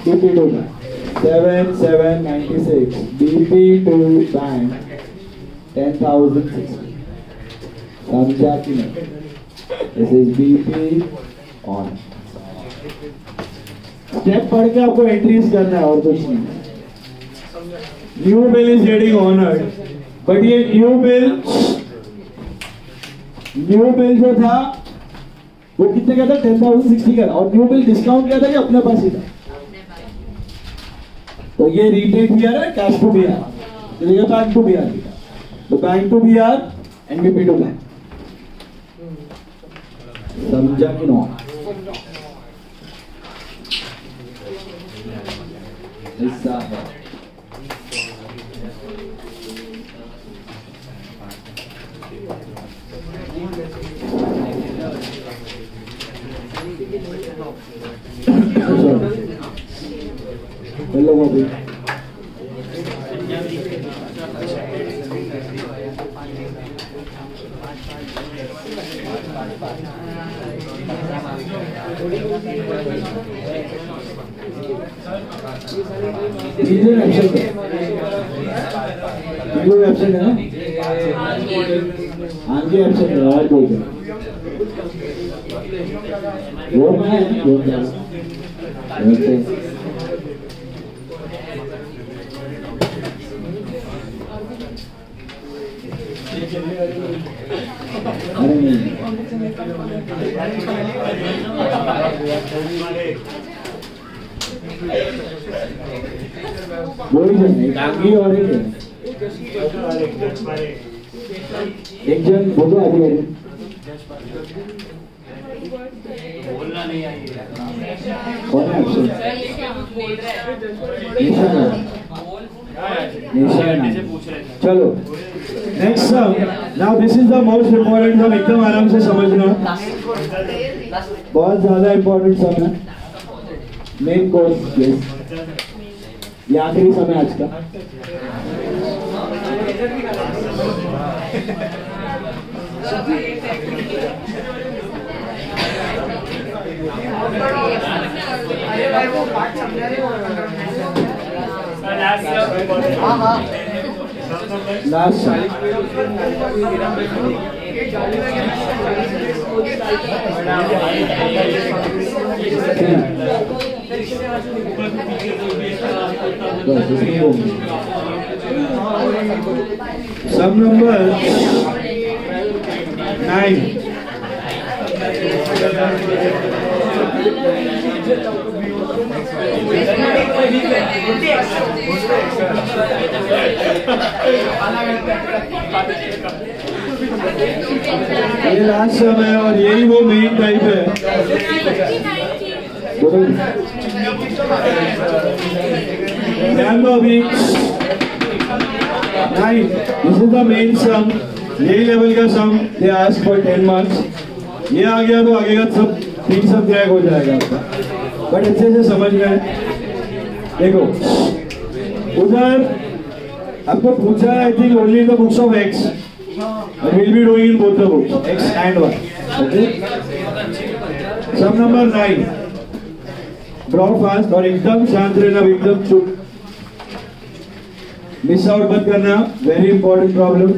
BP to bank 7796, BP to bank 10,060, समझा कि नहीं? This is BP honor। Step पढ़ के आपको एंट्रीज करना है और कुछ नहीं। New bill is getting honoured, but ये न्यू बिल जो था वो कितने का था? 10,060 का, और न्यू बिल डिस्काउंट क्या था कि अपने पास ही था, तो ये रिटेन बीआर है, cash to BR, bank to BR, तो bank to BR and BP to bank. समझा कि नो? हिस्सा है। हेलो भाभी, एब्सेंट है ना? आगे एब्सेंट है, और बोल दो वो मैं अरे नहीं वही नहीं, आगे और एक जन बोलो आगे बोलना नहीं आएगी। कौन है? चलो next sum. Now this is the most important sum, एकदम आराम से समझना, बहुत ज्यादा इम्पोर्टेंट सम है, मेन कोर्स। ये आखिरी समय आज का। अरे भाई वो पार्ट समझा रहे हो। लास्ट सम नंबर 9. ये लास्ट सम है और यही वो मेन टाइप है. This is the main sum. यही लेवल का सम they ask for 10 marks. ये आ गया तो आगे का सब 3 सब क्रैक हो जाएगा आपका. बट अच्छे से समझ गए. देखो उधर आपको पूछा है, I think only in the books of x. I will be doing in both the books, X and Y. Okay. Sum number 9. Draw fast और एकदम शांत रहना, एकदम चुप. मिस आउट मत करना. Very important problem.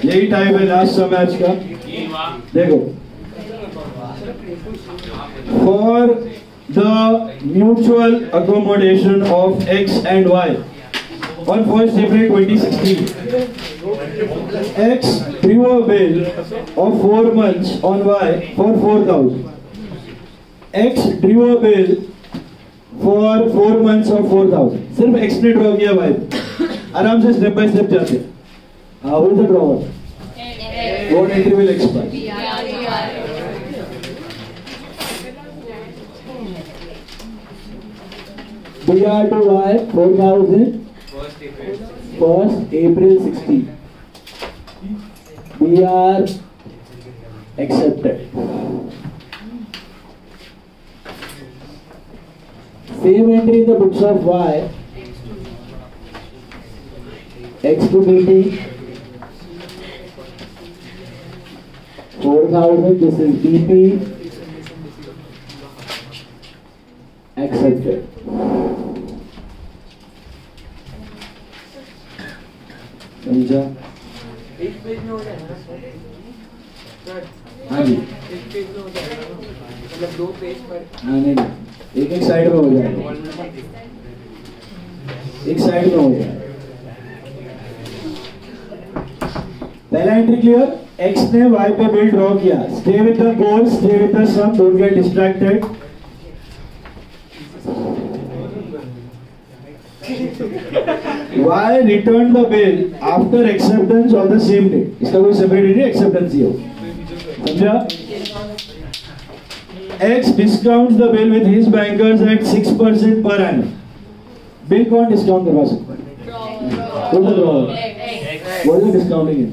यही टाइप है लास्ट सम आज का. देखो, for the mutual accommodation of X and Y on 1st April 2016. X drew a bill of 4 months on Y for 4,000. X drew a bill for 4 months of 4,000. सिर्फ X ने draw किया भाई. आराम से स्टेप बाय स्टेप जाते हैं. Who is the drawer? What entry will expire? BR to Y 4,000. 1st April 16. We are accepted. Same entry in the books of Y. X to BT. 4,000. This is BP. Accepted. समझा? एक page में हो जाएगा sir. हाँ जी. एक page में हो जाएगा, मतलब 2 पेज पर. हाँ नहीं, एक एक साइड में हो जाएगा. एक साइड में हो जाएगा. पहला एंट्री क्लियर. X ने Y पे बिल ड्रॉ किया. Stay with the goal, stay with the sum, don't get distracted. Y returned the bill after acceptance on the same day. इसका कोई सेपरेट नहीं, एक्सेप्टेंस ही हो. समझा? X discounts the bill with his bankers at 6% per annum. Bill कौन discount करवा सकता है? What is the discounting in?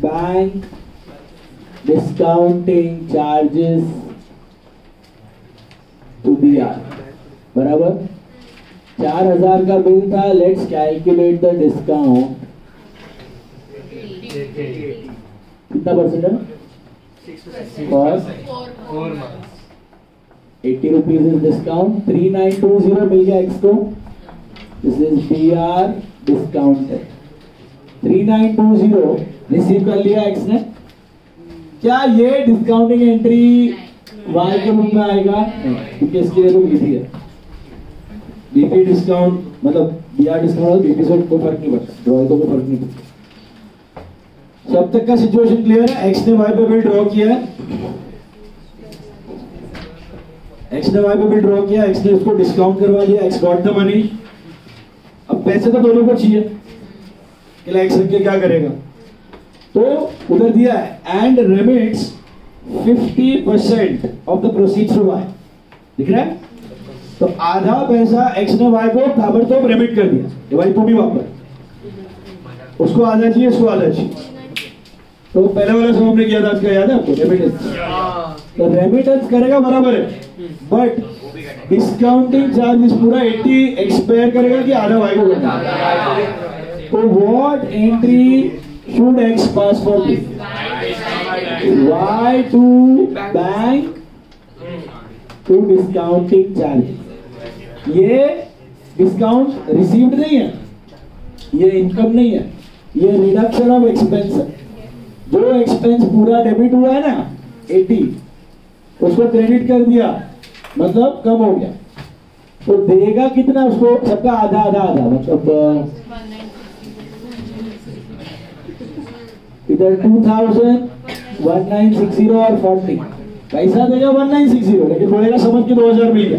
Bank discounting charges to BR. बराबर 4,000 का बिल था. Let's calculate the discount. कितना परसेंट है? 4 80 रुपीज इज डिस्काउंट. 3920 मिल गया एक्स को. This is BR discounted. 3920 receive कर लिया एक्स ने. क्या ये डिस्काउंटिंग एंट्री Y के रूप में आएगा? क्योंकि इसके लिए तो इजी है. बीपी डिस्काउंट मतलब BR डिस्काउंट, बीपी से कोई फर्क नहीं पड़ता. ड्रॉ को कोई फर्क नहीं पड़ता. सब तक का सिचुएशन क्लियर है. एक्स ने Y पे बिल ड्रॉ किया है. एक्स ने Y पे बिल ड्रॉ किया. एक्स ने उसको डिस्काउंट करवा लिया. X got the money. अब पैसे तो दोनों को चाहिए. कि एक्स रख के क्या करेगा? तो उधर दिया है and remits 50% of the proceeds to Y. दिख रहा है? तो आधा पैसा एक्स ने Y को ताबड़तोड़ रेमिट कर दिया. ये भाई तुम ही वापस. उसको आधा चाहिए, इसको आधा चाहिए. तो पहले वाला सब हमने किया था, आज का याद है आपको? रेमिटेंस. तो रेमिटेंस करेगा बराबर है, बट डिस्काउंटिंग चार्जेस पूरा 80 एक्सपायर करेगा कि आधा Y को करना. तो what entry should X pass for this? Y to bank to discounting charge. ये डिस्काउंट रिसीव्ड नहीं है, ये इनकम नहीं है, ये रिडक्शन ऑफ एक्सपेंस है। जो एक्सपेंस पूरा डेबिट हुआ है ना 80, उसको क्रेडिट कर दिया, मतलब कम हो गया। तो देगा कितना उसको? सबका आधा आधा आधा, मतलब इधर 2000, 1960 और 40 पैसा देगा 1960, लेकिन बोलेगा समझ के 2000 मिल गया।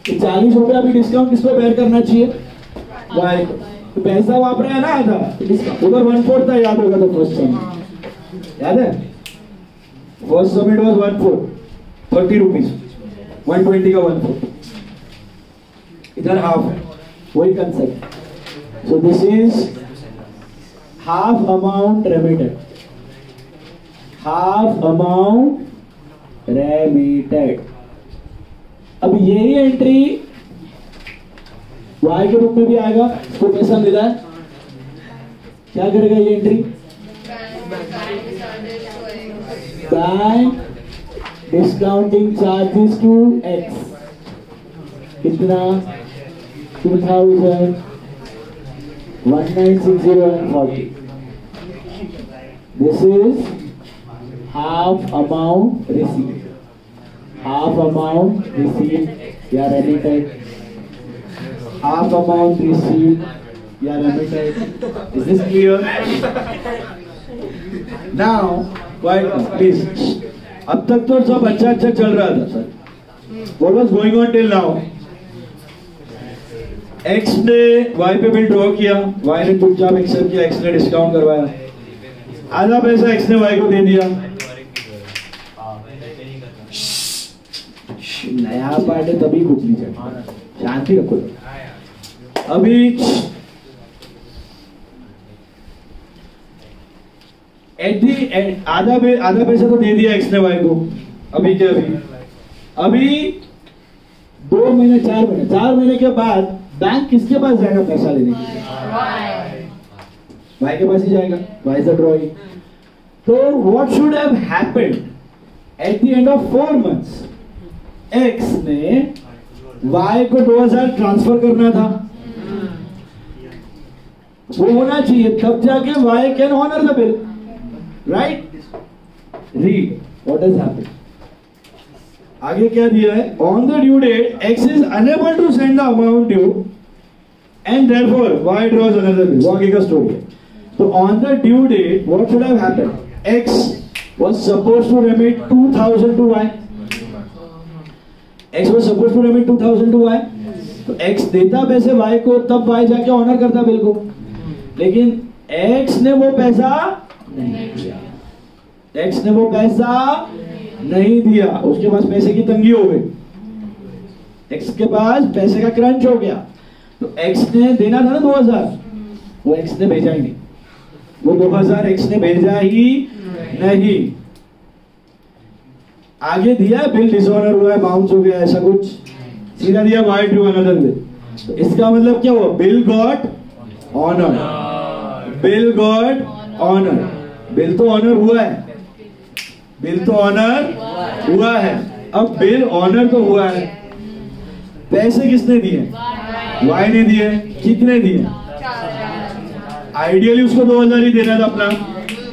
तो 40 रुपया भी डिस्काउंट किसको बेयर करना चाहिए? वाई। तो पैसा वापरा है ना आधा, उधर 1/4 था, याद होगा तो फर्स्ट सम याद है, फर्स्ट समिट वाज 1/4, 30 रुपीज, 120 का 1/4, इधर हाफ है, वही concept. So this is half amount remitted, half amount remitted. अब यही एंट्री वाई के रूप में भी आएगा, उसको पैसा मिला है, क्या करेगा ये entry? Bank discounting charges to X, कितना? 2000, 1960 and 40. This is half amount received. Half amount received या remitted. Half amount received या remitted. Is this clear? Now, quiet please. अब तक तो सब अच्छा चल रहा था sir. What was going on till now? X ने Y पे बिल ड्रॉ किया, Y ने चुपचाप एक्सेप्ट किया, X ने डिस्काउंट करवाया, आधा पैसा X ने Y को दे दिया। नया पार्ट है तभी कुछ नहीं चलता, शांति रखो। अभी एट दी आधा पैसा तो दे दिया X ने Y को। अभी क्या अभी 2 महीने 4 महीने के बाद बैंक किसके पास जाएगा पैसा लेने के लिए? वाई के पास ही जाएगा। Y is the drawing. तो what should have happened at the end of 4 months? X ने वाई को 2000 ट्रांसफर करना था, वो होना चाहिए, तब जाके Y can honour the bill, right? Read what has happened. आगे क्या दिया है? On the due date X is unable to send the amount due and therefore Y draws another bill. वो आगे का स्टोरी है। तो on the due date what should have happened? X was supposed to remit 2000 to Y. X was supposed to remit 2000 to Y. तो X देता पैसे Y को, तब वाई जाके ऑनर करता बिल को, लेकिन एक्स ने वो पैसा नहीं दिया। एक्स ने वो पैसा नहीं दिया, उसके पास पैसे की तंगी हो गई, एक्स के पास पैसे का क्रंच हो गया। तो एक्स ने देना था ना 2000, वो एक्स ने भेजा ही नहीं, वो 2000 एक्स ने भेजा ही नहीं। आगे दिया बिल डिसऑनर हुआ है, बाउंस हो गया, ऐसा कुछ, सीधा दिया वाई ड्यू अनदर बिल। तो इसका मतलब क्या हुआ? Bill got honour, bill got honour. Bill तो ऑनर हुआ है, बिल तो ऑनर हुआ है। अब बिल ऑनर तो हुआ है, पैसे किसने दिए? वाई ने दिए। कितने दिए? आइडियली उसको 2000 ही देना था अपना,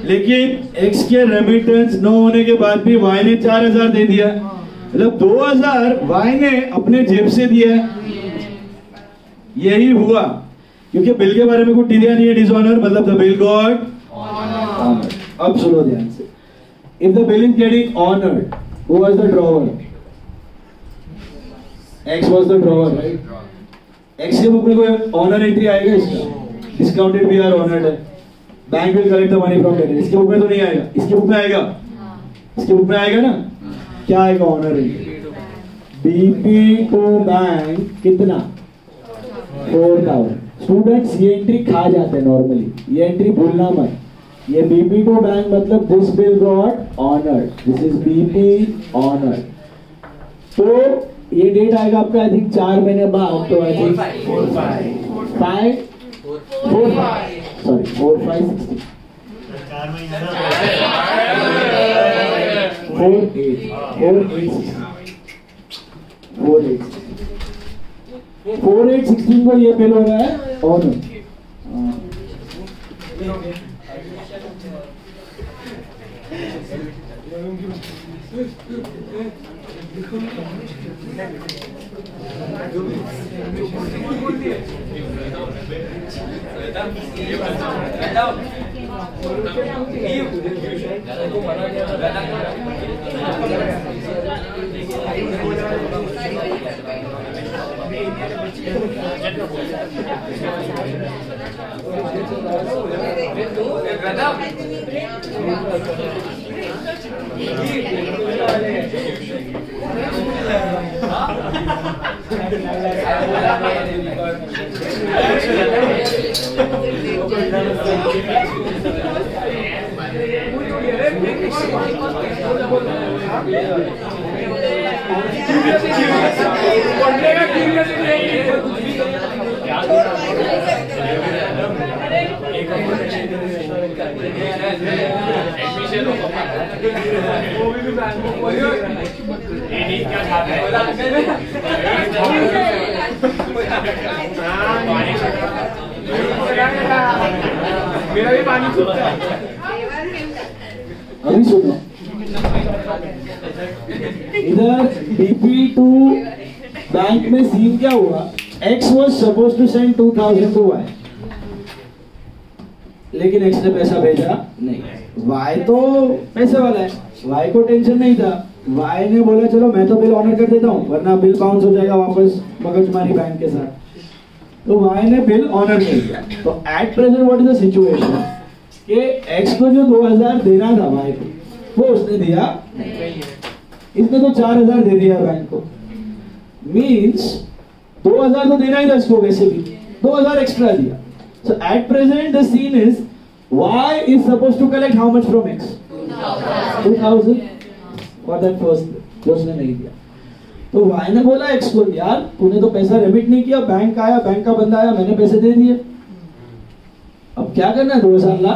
लेकिन एक्स के रेमिटेंस न होने के बाद भी वाई ने 4000 दे दिया, मतलब 2000 वाई ने अपने जेब से दिया। यही हुआ, क्योंकि बिल के बारे में कुछ दिया नहीं है डिसऑनर, मतलब द बिल गॉट ऑनर। अब सुनो ध्यान से, if the bill is getting honored, who was the drawer? X was the drawer, right? X के बुक में कोई ऑनर एंट्री आएगा इसका? डिस्काउंटेड वी आर ऑनर्ड है, bank will collect the money from debtor. इसके बुक में तो नहीं आएगा, इसके बुक में आएगा, इसके बुक में आएगा ना। क्या आएगा? Honour entry. B P to bank कितना? 4000। स्टूडेंट्स ये एंट्री खा जाते हैं नॉर्मली, ये एंट्री भूलना मत। ये बीपी टू बैंक मतलब this bill got honoured, this is BP honoured. तो ये डेट आएगा आपका आई थिंक 4 महीने बाद, तो आई थिंक 4 5 60 4 8 60। 4816 को ये बिल हो रहा है और मेरा भी पानी छूटता है। अभी सुनो, इधर BP टू बैंक में सीन क्या हुआ? X was supposed to send 2000 to Y, लेकिन X ने पैसा भेजा नहीं। Y तो पैसे वाला है, Y को टेंशन नहीं था। Y ने बोला चलो मैं तो बिल ऑनर कर देता हूँ, वरना बिल बाउंस हो जाएगा वापस मगजमारी बैंक के साथ। तो Y ने बिल ऑनर कर दिया। तो at present what is the situation कि X को जो 2000 देना था Y को, वो उसने दिया, इसने तो 4000 दे दिया बैंक को। मींस 2000 तो देना ही था इसको, वैसे भी 2000 एक्स्ट्रा दिया। So at present the scene is Y is supposed to collect how much from X? 2000 for that first bill, जो उसने नहीं दिया। तो Y ने बोला X को, यार तूने तो पैसा रेमिट नहीं किया, बैंक आया, बैंक का बंदा आया, मैंने पैसे दे दिए, अब क्या करना है? 2000 ला।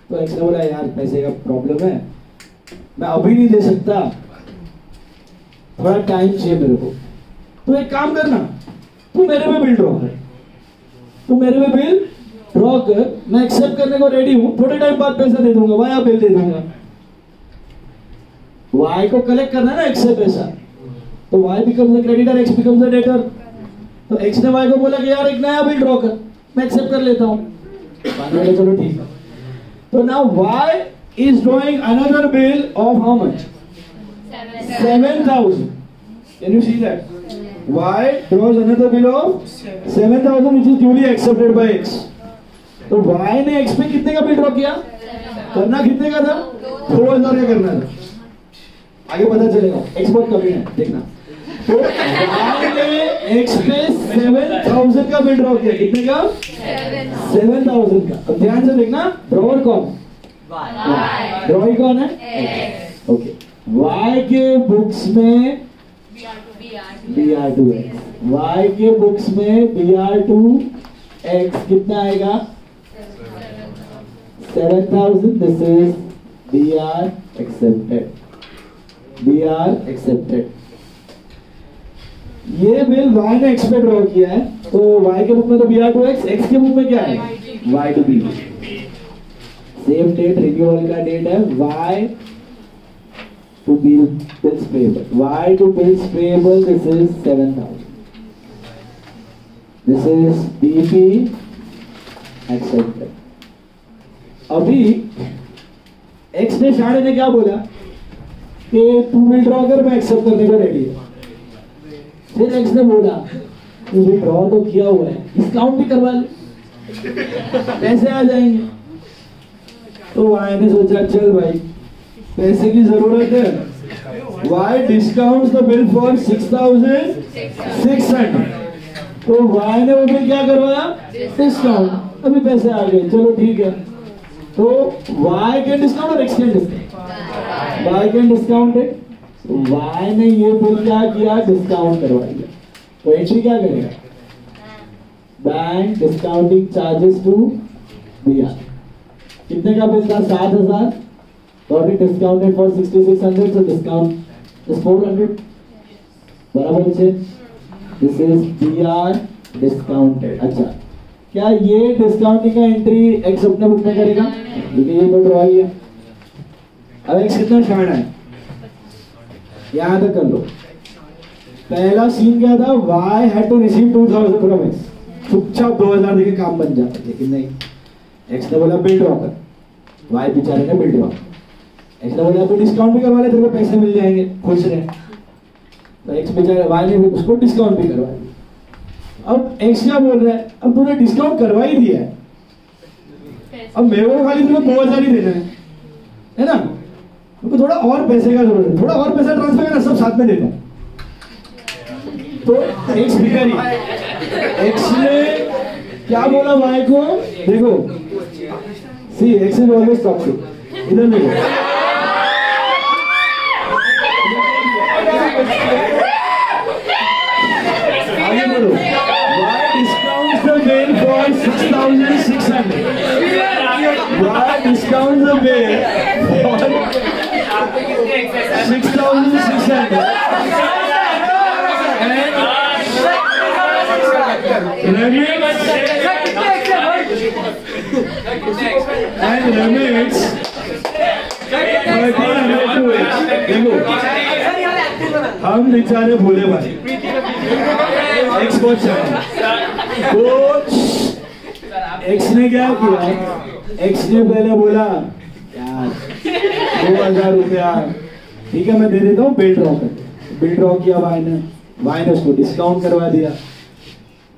तो X ने बोला यार पैसे का प्रॉब्लम है, मैं अभी नहीं दे सकता, थोड़ा टाइम चाहिए मेरे को। तो एक काम करना, तू मेरे पे बिल ड्रॉ कर, तू मेरे पे बिल ड्रॉ कर, मैं एक्सेप्ट करने को रेडी हूं, थोड़े टाइम बाद पैसा दे दूंगा, वाया बिल दे दूंगा। Y को कलेक्ट करना है ना X से पैसा, तो Y becomes a creditor, X becomes a debtor। तो X ने Y को बोला कि यार एक नया बिल ड्रॉ कर, मैं एक्सेप्ट कर लेता हूं। चलो ठीक है। तो now Y is drawing another bill of how much? 7000. Can you see that? Y draws another bill of 7000 which is duly accepted by X. तो Y ने X पे कितने का बिल ड्रॉ किया? करना कितने का था? 2000 का करना था। आगे पता चलेगा, X बहुत कमी है, देखना। तो Y ने X पे 7000 का बिल ड्रॉ किया, कितने का? 7000 का। अब ध्यान से देखना, ड्रॉवर कौन? ड्रॉई कौन है? ओके। Y के बुक्स में BR2X, Y के बुक्स में BR2X कितना आएगा? 7000। This is BR accepted, BR accepted। ये बिल Y ने X पे ड्रॉ किया है, तो Y के बुक में तो BR2X, X के बुक में क्या है? Y2B। सेम डेट, रिन्यूअल का डेट है Y to bills payable, Y to bills payable, this is 7000, this is BP accepted। अभी X ने शाणे ने क्या बोला कि तू बिल ड्रॉ कर, मैं एक्सेप्ट करने को रेडी है। फिर X ने बोला तू बिल ड्रॉ तो किया हुआ है, डिस्काउंट भी करवा ले, पैसे आ जाएंगे। तो Y ने सोचा चल भाई पैसे की जरूरत है, Y discount the bill for 6600। तो Y ने वो बिल क्या करवाया? डिस्काउंट। अभी पैसे आ गए, चलो ठीक है। तो Y कैन डिस्काउंट और X can discount? Y can discount है। Y ने ये बिल क्या किया? डिस्काउंट करवा दिया। तो एंट्री क्या करेगा? Bank discounting charges to BR। कितने का बिल था? 7000, got it discounted for 6600, so discount is 400। बराबर से दिस इज PR डिस्काउंटेड। अच्छा, क्या ये डिस्काउंटिंग का एंट्री एक्स अपने बुक में करेगा? क्योंकि ये तो ड्रॉ ही है। अब एक्स कितना शार्ट है, यहां तक कर लो। पहला सीन क्या था, y had to receive 2000 from x, चुपचाप 2000 देके काम बन जाता, लेकिन नहीं, x ने बोला बिल ड्रॉ कर, y बेचारे ने बिल ड्रॉ, x ने बोला अभी डिस्काउंट भी करवा ले, तेरे को पैसे मिल जाएंगे, खुश रहे। तो x बेचारे y ने भी उसको डिस्काउंट भी करवा दिया। अब x क्या बोल रहा है, अब तूने डिस्काउंट करवा ही दिया है, अब मेरे को खाली तुमको 2000 ही देना है ना, तुमको थोड़ा और पैसे का जरूरत है, थोड़ा और पैसा ट्रांसफर करना, सब साथ में देता हूं। तो एक्स भिखारी, एक्स ने क्या बोला वाई को, देखो see X is always toxic, इधर देखो, आगे बढ़ो, Y discounts the bill for 6600, Y discounts the bill for 6600 and remits 1300 देखो, हम बेचारे भोले भाई, एक्स कोच कोच, एक्स ने क्या किया, एक्स ने पहले बोला यार 2000 रुपया ठीक है मैं दे देता हूँ, बिल ड्रॉ कर, बिल ड्रॉ किया वाई ने उसको डिस्काउंट करवा दिया।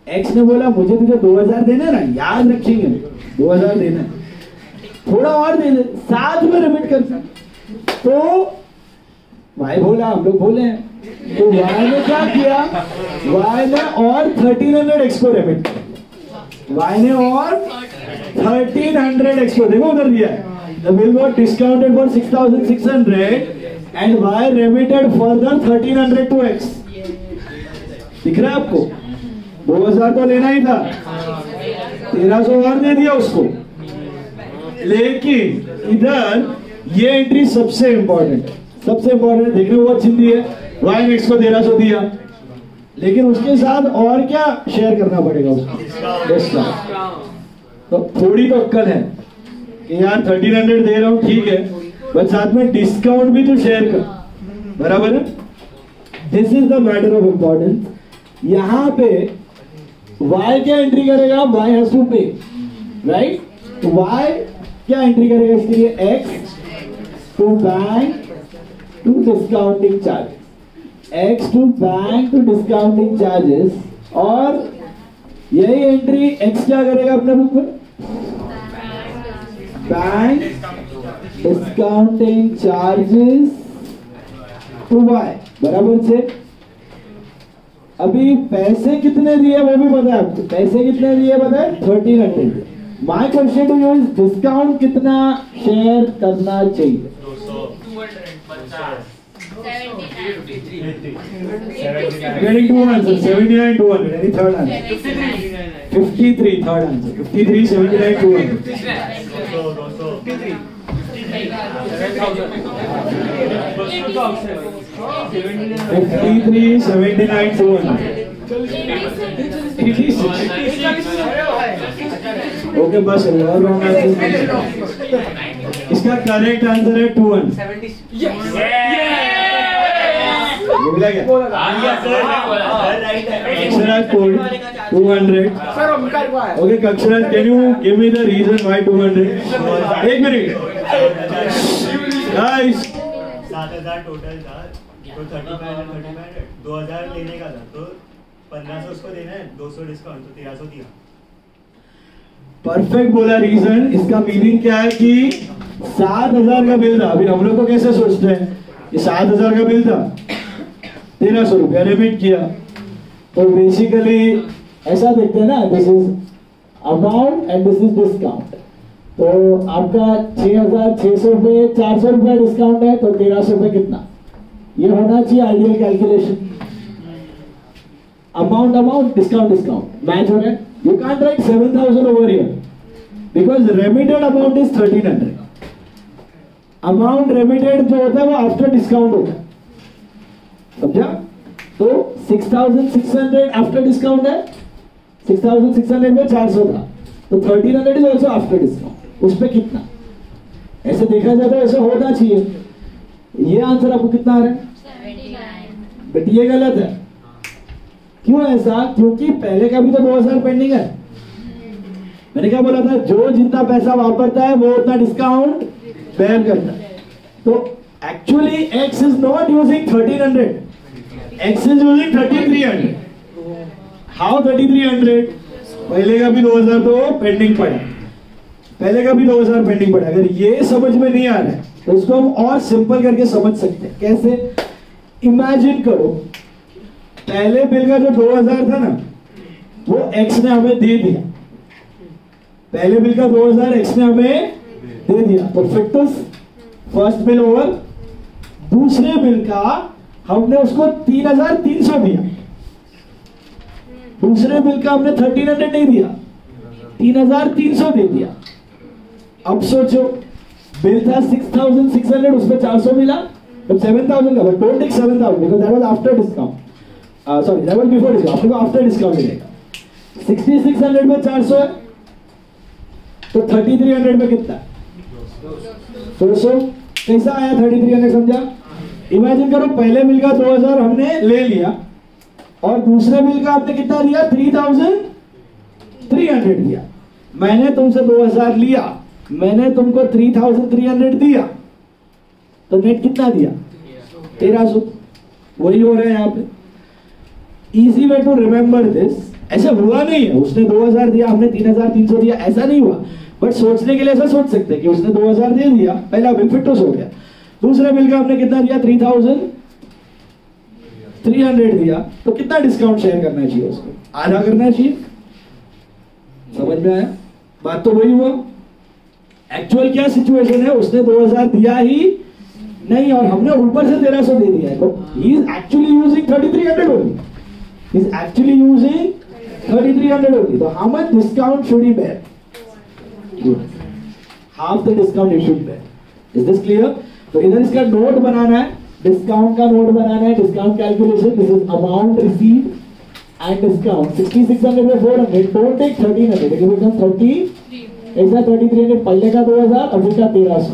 एक्स ने बोला मुझे तुझे 2000 देना है ना, याद रखेंगे 2000 देना है, थोड़ा और दे दे, साथ में रिमिट कर सकते। तो वाई बोला, हम लोग बोले हैं, तो वाई ने क्या किया, वाई ने और 1300 एक्स को रिमिट किया, वाई ने और 1300 एक्स को, देखो उधर दिया है, the bill got discounted for 6600 and Y remitted further 1300 to X. दिख रहा है आपको, 2000 तो लेना ही था, 1300 और दे दिया उसको। लेकिन इधर ये एंट्री सबसे इंपॉर्टेंट देखने वो अच्छी दी है, वाई ने एक्स को 1300 दिया, लेकिन उसके साथ और क्या शेयर करना पड़ेगा उसको, डिस्काउंट। तो थोड़ी तो अक्कल है कि यार 1300 दे रहा हूं ठीक है, बट साथ में डिस्काउंट भी तो शेयर कर, बराबर है। This is the matter of importance. यहां पे y क्या एंट्री करेगा, y has to pay, right, तो y क्या एंट्री करेगा इसके लिए, x to bank to discounting charges, x to bank to discounting charges, और यही एंट्री x क्या करेगा अपने बुक में, bank discounting charges to y, बराबर से। अभी पैसे कितने दिए वो भी पता है आपको, पैसे कितने दिए पता है, 1300। My question to you is discount कितना शेयर करना चाहिए, getting two answers, 79 200, any third answer, 53 third answer, 53 79 200, 53 79 200, okay बस और रॉन्ग आंसर, इसका करेक्ट आंसर है 200। मिला क्या? Akshara told 200. Okay, Akshara, can you give me the reason why 200? एक मिनट, guys. 7000 टोटल था, तो 3500 2000 लेने का था, तो 1500 उसको देना है, 200 डिस्काउंट, तो 1300 दिया। परफेक्ट बोला रीजन। इसका मीनिंग क्या है कि 7000 का बिल था। अभी हम लोग तो कैसे सोचते हैं, ये 7000 का बिल था, 1300 रुपया रिमिट किया, तो बेसिकली ऐसा देखते हैं ना, this is amount and this is discount. तो आपका 6600 रुपये 400 रुपया डिस्काउंट है, तो 1300 रुपये कितना, ये होना चाहिए ideal calculation. Amount amount discount discount match हो रहा है। You can't write 7000 over here because remitted amount is 1300. Amount remitted जो होता है वो आफ्टर डिस्काउंट होता है, समझा? तो 6,600 आफ्टर डिस्काउंट है, 6,600 में 400 था, तो 1,300 इज ऑल्सो आफ्टर डिस्काउंट। उस पे कितना, ऐसे देखा जाए तो ऐसे होना चाहिए। ये आंसर आपको कितना आ रहा है? 79। बट ये गलत है। क्यों ऐसा? क्योंकि पहले का भी तो 2,000 पेंडिंग है। मैंने क्या बोला था, जो जितना पैसा वापरता है वो उतना डिस्काउंट बेयर करता है। तो actually x is not using 1,300, x is using 3,300। How 3,300? पहले का भी 2,000 तो पेंडिंग पड़ा, पहले का भी 2,000 पेंडिंग पड़ा। अगर ये समझ में नहीं आ रहा है तो इसको हम और सिंपल करके समझ सकते हैं। कैसे? इमेजिन करो, पहले बिल का जो 2,000 था ना, वो एक्स ने हमें दे दिया। पहले बिल का 2,000 एक्स ने हमें दे दिया, तो फिक्स फर्स्ट बिल ओवर। दूसरे बिल का हमने उसको 3,300 दिया, दूसरे बिल का हमने 1,300 नहीं दिया, 3,300 दे दिया। अब सोचो, बिल था 6,600, उसमें 400 मिला, तो 7,000 का। Don't take 7,000 because that was after discount, sorry that was before discount. आपको आफ्टर डिस्काउंट मिलेगा। 6,600 में 400 है, तो 3,300 में कितना है? 200। कैसा आया 3,300? समझा? इमेजिन करो, पहले बिल का 2,000 हमने ले लिया और दूसरे बिल का आपने कितना दिया? 3,300 दिया। मैंने तुमसे 2,000 लिया, मैंने तुमको 3,300 दिया, तो नेट कितना दिया? 1,300। वही हो रहा है यहाँ पे। Easy way to remember this, ऐसे हुआ नहीं है उसने 2,000 दिया हमने 3,300 दिया, ऐसा नहीं हुआ। बट सोचने के लिए ऐसा सोच सकते हैं कि उसने 2,000 दे दिया, पहला बिल फिट हो गया, दूसरे बिल का हमने कितना दिया? 3,300 दिया, तो कितना डिस्काउंट शेयर करना चाहिए उसको? आधा करना चाहिए। समझ में आया? बात तो वही हुआ। एक्चुअल क्या सिचुएशन है, उसने 2,000 दिया ही नहीं और हमने ऊपर से 1,300 दे दिया है, तो he is actually using 3,300 only, he is actually using 3,300 only. तो how much discount should he bear? Half the discount you should bear. Is this clear? तो इधर इसका नोट बनाना है, डिस्काउंट का नोट बनाना है, discount calculation. This is amount received and discount. 6,600 में 400, don't take 1,300 because it becomes 30 ऐसा 3,300। पहले का 2,000 अभी का 1,300,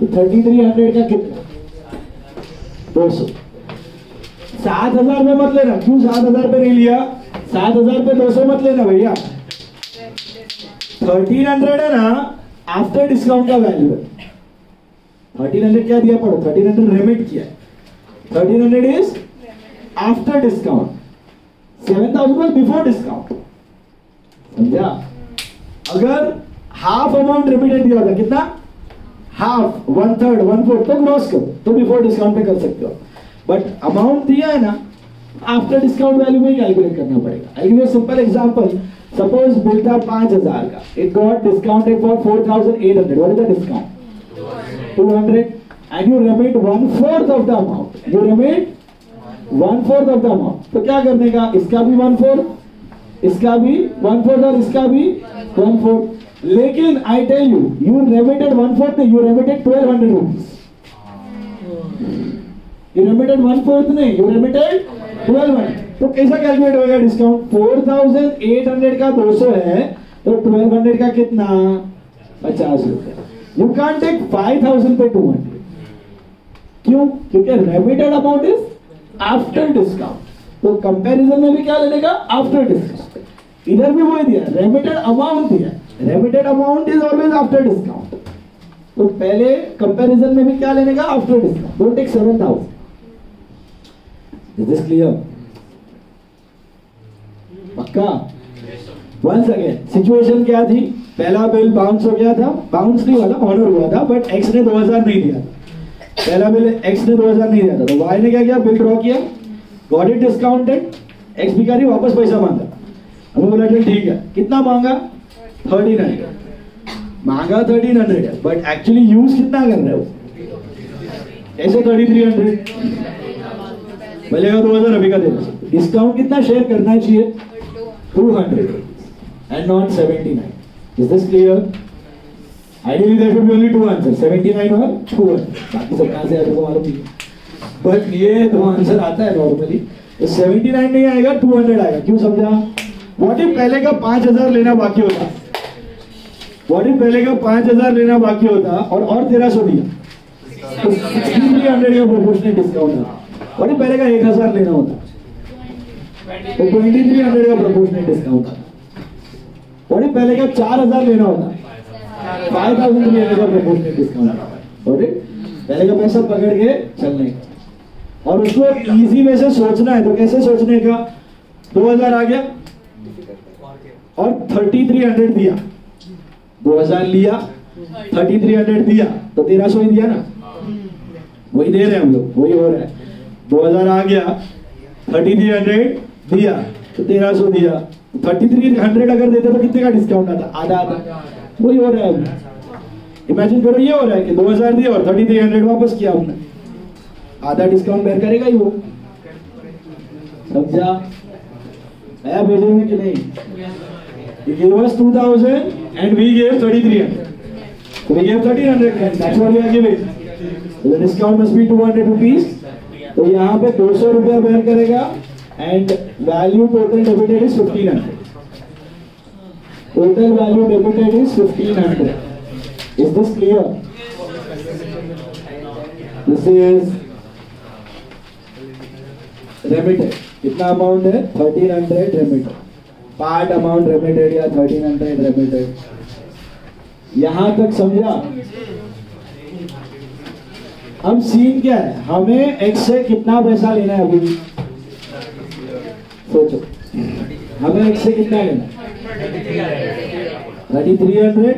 तो 3,300 का कितना? 200। 7,000 में मत लेना। क्यों 7,000 पे नहीं लिया? 7,000 पे 200 मत लेना भैया। 1,300 है ना, आफ्टर डिस्काउंट का वैल्यू है। 1,300 क्या दिया? पढ़ो, 1,300 रेमिट किया है, 1,300 is after discount, 7,000 was before discount. समझा? अगर हाफ अमाउंट रेमिटेड दिया था, कितना? हाफ, 1/3, 1/4, तो ग्रॉस करो, तो बिफोर डिस्काउंट पे कर सकते हो। बट अमाउंट दिया है ना, आफ्टर डिस्काउंट वैल्यू में ही कैलकुलेट करना पड़ेगा। I give you simple example. Suppose bill था 5,000 का, it got discounted for 4,800। What is the discount? 200, and you remit 1/4 of the amount. You remit 1/4 of the amount. तो क्या करने का? इसका भी 1/4, इसका भी 1/4 और इसका भी 1/4। लेकिन I tell you, you remitted 1/4 नहीं, you remitted 1,200 rupees. You remitted 1/4 नहीं, you remitted 1,200। तो कैसा कैलकुलेट होगा डिस्काउंट? 4,800 का 200 है, तो 1,200 का कितना? 50 रुपए। You can't take 5,000 पे 200। क्यों? क्योंकि remitted amount is after discount. तो कंपैरिजन में भी क्या लेने का? After discount. इधर भी वही दिया, रेमिटेड अमाउंट दिया, remitted amount is always after discount. तो पहले कंपैरिजन में भी क्या लेने का? After discount. Don't take 7,000। Is this clear? पक्का? वंस अगेन, सिचुएशन क्या थी? पहला बिल बाउंस हो गया था, बाउंस नहीं हुआ था, ऑनर हुआ था, बट एक्स ने 2,000 नहीं दिया था। पहला बिल एक्स ने 2,000 नहीं दिया था, तो वाई ने क्या किया? बिल ड्रॉ किया, गॉट इट डिस्काउंटेड, एक्स भिखारी वापस पैसा मांगा। हमें बोला कि ठीक है, कितना मांगा? 1,300 मांगा, 1,300 है, बट एक्चुअली यूज कितना कर रहे हो? ऐसे 3,300 पहले का 2,000 अभी का देना। डिस्काउंट कितना शेयर करना चाहिए? 200 and not 79. Is this clear? Ideally there should be only two answers, 79 और 200। बाकी सब कहाँ से आते को मालूम नहीं है, बट ये दो आंसर आता है नॉर्मली। तो 79 नहीं आएगा, 200 आएगा। क्यों समझा? व्हाट इफ पहले का 5000 लेना बाकी होता, व्हाट इफ पहले का 5000 लेना बाकी होता और 1300 दिया, तो 300 का प्रोपोर्शनल डिस्काउंट था। व्हाट इफ पहले का 1000 लेना होता तो 2300 का प्रोपोर्शनल डिस्काउंट था। व्हाट इफ पहले का 4000 लेना होता, 5300 का प्रोपोर्शनल डिस्काउंट था। व्हाट इफ पहले का पैसा पकड़ के चलने का, और उसको इजी वे से सोचना है। तो कैसे सोचने का? 2000 आ गया और 3300 दिया, 2000 लिया, 3300 दिया, तो 1300 ही दिया ना, वही दे रहे हैं हम लोग, वही हो रहा है। 2000 आ गया, 3300 दिया, तो 1300 दिया। 3300 अगर देते तो कितने का डिस्काउंट आता? आधा आधा, वही हो रहा है। इमेजिन करो ये हो रहा है कि 2000 दिया और 3300 वापस किया हमने, आधा डिस्काउंट बेर करेगा ही वो। समझा? आया भेजे में कि नहीं? He gave us 2000 and we gave 3300. So we gave 1300 and that's what we are giving. So the discount must be 200 rupees. तो यहाँ पे 200 रुपया बेर करेगा and value total debited is 1500. Total value debited is 1500. Is this clear? This is remitted. कितना amount है? 1300 remitted. Part amount remitted या 1300 remitted. यहां तक समझा? अब सीन क्या है? हमें एक्स से कितना पैसा लेना है? अभी सोचो, हमें एक्स से कितना लेना है? 3300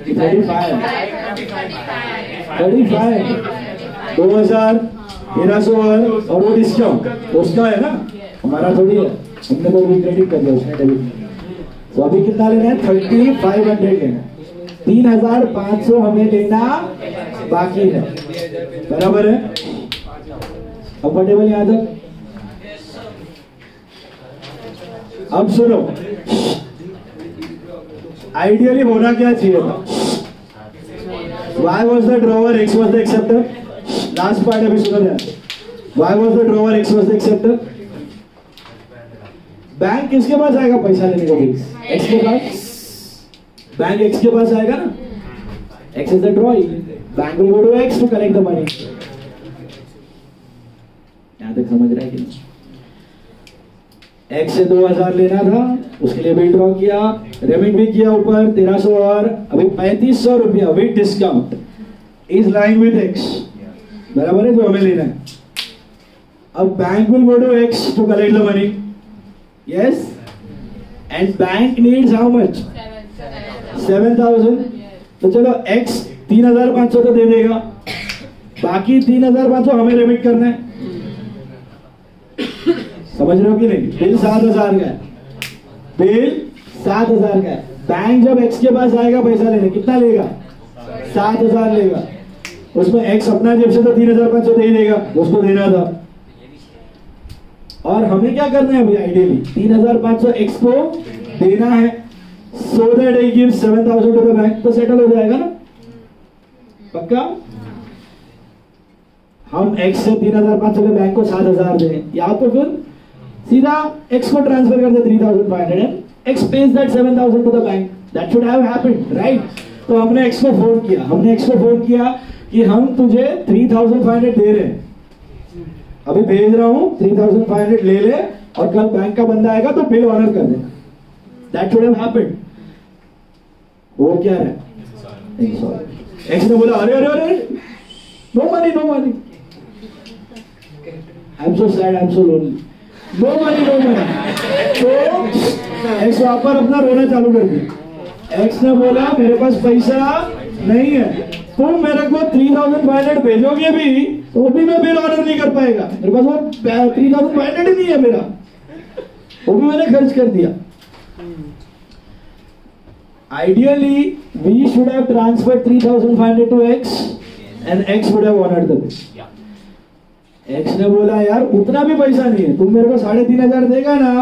35 2000 1300 और वो डिस्काउंट उसका है ना, हमारा थोड़ी है। हमने तो क्रेडिट कर दिया, उसने डेबिट किया। तो अभी कितना लेना है? 3500 लेना है। 3500 हमें लेना बाकी है, बराबर है? कंफर्टेबल यहाँ तक? अब सुनो, आइडियली होना क्या चाहिए था? Y was the drawer, X was the acceptor. Last part अभी सुनो ध्यान से। Y was the drawer, X was the acceptor. Bank किसके पास आएगा पैसा लेने को? X के पास। बैंक X के पास आएगा ना, X is the drawer. Bank will go to X to collect the money. यहाँ तक समझ रहा है कि नहीं? X से 2000 लेना था, उसके लिए भी ड्रॉ किया, रेमिट भी किया ऊपर 1300 और अभी 3500 रुपया with discount is lying with X, बराबर है? जो हमें लेना है। अब bank will go to X to collect the money, yes, and bank needs how much? 7000। तो चलो X 3500 तो दे देगा, बाकी 3500 हमें रेमिट करना है। समझ रहे हो कि नहीं? बिल 7000 का है, बिल 7000 का है। बैंक जब X के पास आएगा पैसा लेने, कितना लेगा? 7000 लेगा। उसमें X अपना जेब से तो 3500 दे ही देगा, उसको देना था। और हमें क्या करना है अभी? आइडियली 3500 X को देना है, so that he gives 7000 to the bank, तो सेटल हो जाएगा ना? पक्का? हम X से 3500 के बैंक को 7000 दें, या तो फिर सीधा X को ट्रांसफर कर दे 3500 and X pays that 7000 to the bank. That should have happened, right? तो हमने X को फोन किया, कि हम तुझे 3500 दे रहे हैं, अभी भेज रहा हूं, 3500 ले ले और कल बैंक का बंदा आएगा तो बिल ऑनर कर देना। That should have happened. वो क्या है? X ने बोला अरे no money. I'm so sad, I'm so lonely. No money. तो X वहां पर अपना रोना चालू कर दिया। X ने बोला मेरे पास पैसा नहीं है, तुम मेरे को 3500 भेजोगे भी तो भी मैं बिल ऑर्डर नहीं कर पाएगा, मेरे पास वो 3500 ही नहीं है मेरा, वो भी मैंने खर्च कर दिया। Ideally, we should have transferred 3500 to X and X would have honored the bill. X ने बोला यार उतना भी पैसा नहीं है, तुम मेरे को 3500 देगा ना,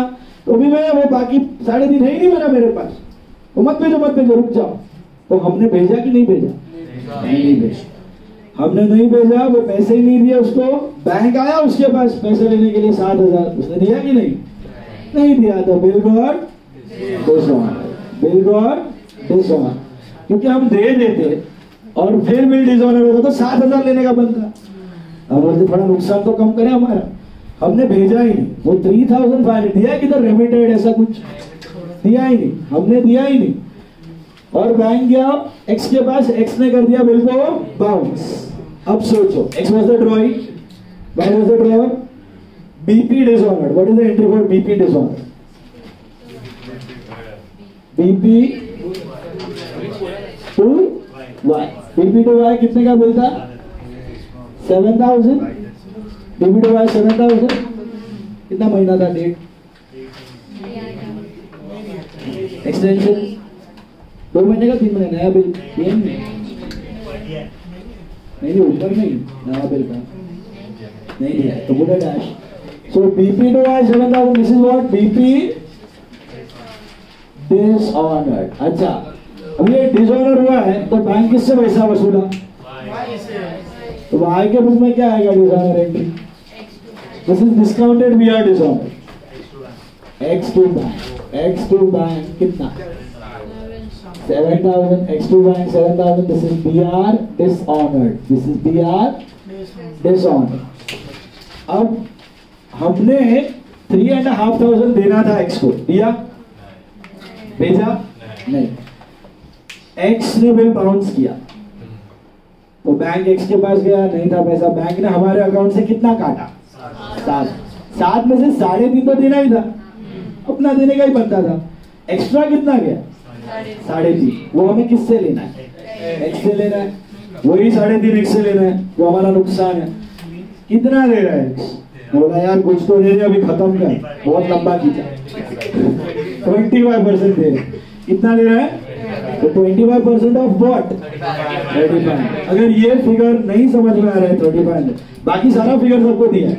तो भी मैं वो बाकी 3.5 है ही नहीं मेरा मेरे पास, तो मत भेजो रुक जाओ। तो हमने भेजा कि नहीं भेजा? नहीं भेजा। हमने नहीं भेजा, वो पैसे ही नहीं दिए उसको। बैंक आया उसके पास पैसे लेने के लिए 7,000, उसने दिया कि नहीं? नहीं दिया। तो bill got dishonour, bill got dishonour. क्योंकि हम दे देते और फिर बिल डिसऑनर होता तो 7,000 लेने का बनता। अब बोलते थोड़ा नुकसान तो कम करें हमारा, हमने भेजा ही नहीं। वो 3,500 दिया किधर रेमिटेड, ऐसा कुछ दिया ही नहीं, हमने दिया ही नहीं। और बैंक गया एक्स के पास, एक्स ने कर दिया बिल को बाउंस। अब सोचो, X was the drawing, Y was the drawer, B P dishonoured. What is the entry for B P dishonoured? B P to Y, B P to Y कितने का बिल था? 7,000। B P to Y 7,000। कितना महीना था डेट? एक्सटेंशन 2 महीने का, 3 महीने। नया बिल नहीं, ऊपर नहीं, नया बिल का नहीं है तो पूरा dash. So BP to Y 7,000, this is what BP dishonoured. अच्छा, अब ये डिसऑनर हुआ है तो बैंक किससे पैसा वसूला? तो वाई के बुक में क्या आएगा dishonour entry? This is discounted we are dishonoured. X two bank कितना? 7,000, x2 bank 7,000, this is BR dishonored, this is BR dishonored। अब हमने 3,500 देना था x को, दिया? भेजा? नहीं। x ने बिल बाउंस किया तो बैंक x के पास गया, नहीं था पैसा, बैंक ने हमारे अकाउंट से कितना काटा? 7 में से 3.5 तो देना ही था, अपना देने का ही बनता था। एक्स्ट्रा कितना गया? 3.5। वो हमें किससे लेना है? एक्स से लेना है। वही 3.5 एक्स से लेना है, वो हमारा नुकसान है। कितना दे रहा है एक्स? बोला यार कुछ तो दे रहे, अभी खत्म कर, बहुत लंबा खींचा। 25% दे रहे। कितना दे रहा है? तो 25% ऑफ व्हाट? 35। अगर ये फिगर नहीं समझ में आ रहा है 35, बाकी सारा फिगर सबको दिया है,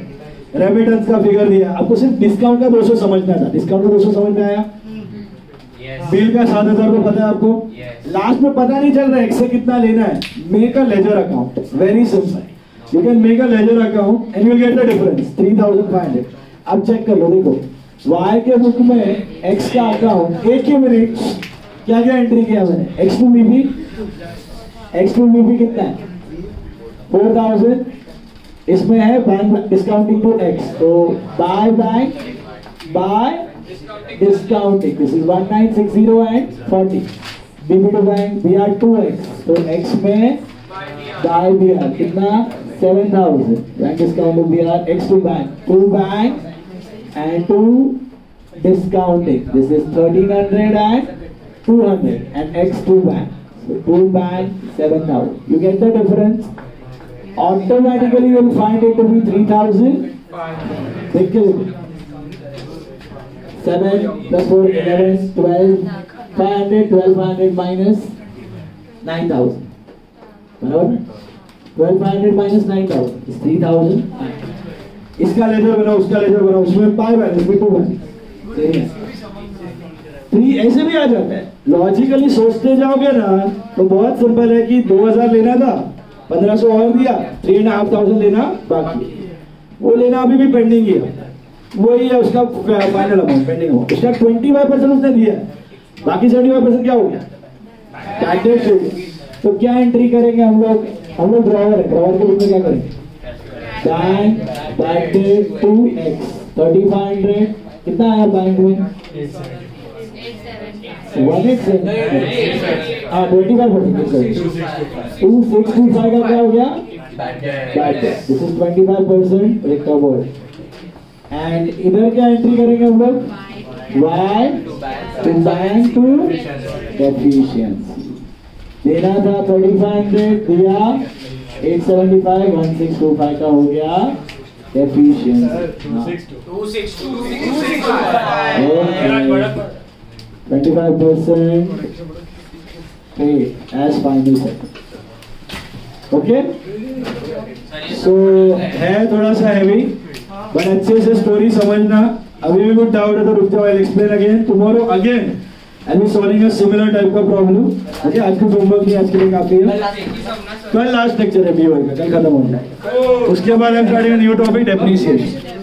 रेमिटेंस का फिगर दिया, आपको सिर्फ डिस्काउंट का 200 समझना था। डिस्काउंट का 200 समझ में आया? बिल का 7,000 को पता है आपको? लास्ट में पता नहीं चल रहा है एक्स से कितना लेना है। Make a ledger account, very simple. You can make a ledger account and you will get the difference 3,500। अब चेक कर लो, देखो वाई के बुक में एक्स का अकाउंट, एक ही मिनट, क्या क्या एंट्री किया मैंने? एक्स टू बीपी कितना है? 4,000। इसमें है बैंक डिस्काउंटिंग टू एक्स, तो by bank by discounting, this is 1960 and 40। BB to bank BR 2x, तो x में by BR कितना? 7,000। Bank discount BR x to bank, 2 bank and 2 discounting, this is 1,300 and 200 and x to bank, so 2 bank 7,000। You get the difference? Automatically you will find it to be 3,000। देखिए 7 plus 4 11 12 500 1200 minus 9,000 बराबर? 1200 minus 9,000 is 3,000। इसका laser बनाओ, उसका laser बनाओ, उसमें पाई balance में 2 balance 3 ऐसे भी आ जाता है। लॉजिकली सोचते जाओगे ना तो बहुत सिंपल है कि 2,000 लेना था, 1,500 और दिया, 3,500 लेना बाकी, वो लेना अभी भी पेंडिंग ही है, वही है उसका फाइनल अमाउंट पेंडिंग हो। उसका 25% उसने दिया, बाकी 75% क्या हो गया? कैटेड हो गया। तो क्या एंट्री करेंगे हम लोग? ड्रॉवर है, ड्रॉवर के रूप में क्या करेंगे? बैंक बैडेड टू एक्स 3,500 कितना आया बैंक में? 187 हाँ 25% 2,625 का क्या हो गया? Bad this is 25% recovered. And इधर क्या एंट्री करेंगे हम लोग? Y to bank to deficiency. देना था 3,500, दिया 875, 1,625 का हो गया deficiency. 25% paid as final settlement। Okay, so है थोड़ा सा हैवी, बट अच्छे से स्टोरी समझना। अभी भी कुछ डाउट है तो रुक जाओ, I explain again tomorrow again. And we solving a similar type का प्रॉब्लम। ओके, आज का होमवर्क नहीं, आज के लिए काफी है। कल लास्ट लेक्चर है बीओ का, कल खत्म हो जाएगा। उसके बाद हम स्टार्टिंग न्यू टॉपिक, डेप्रिसिएशन।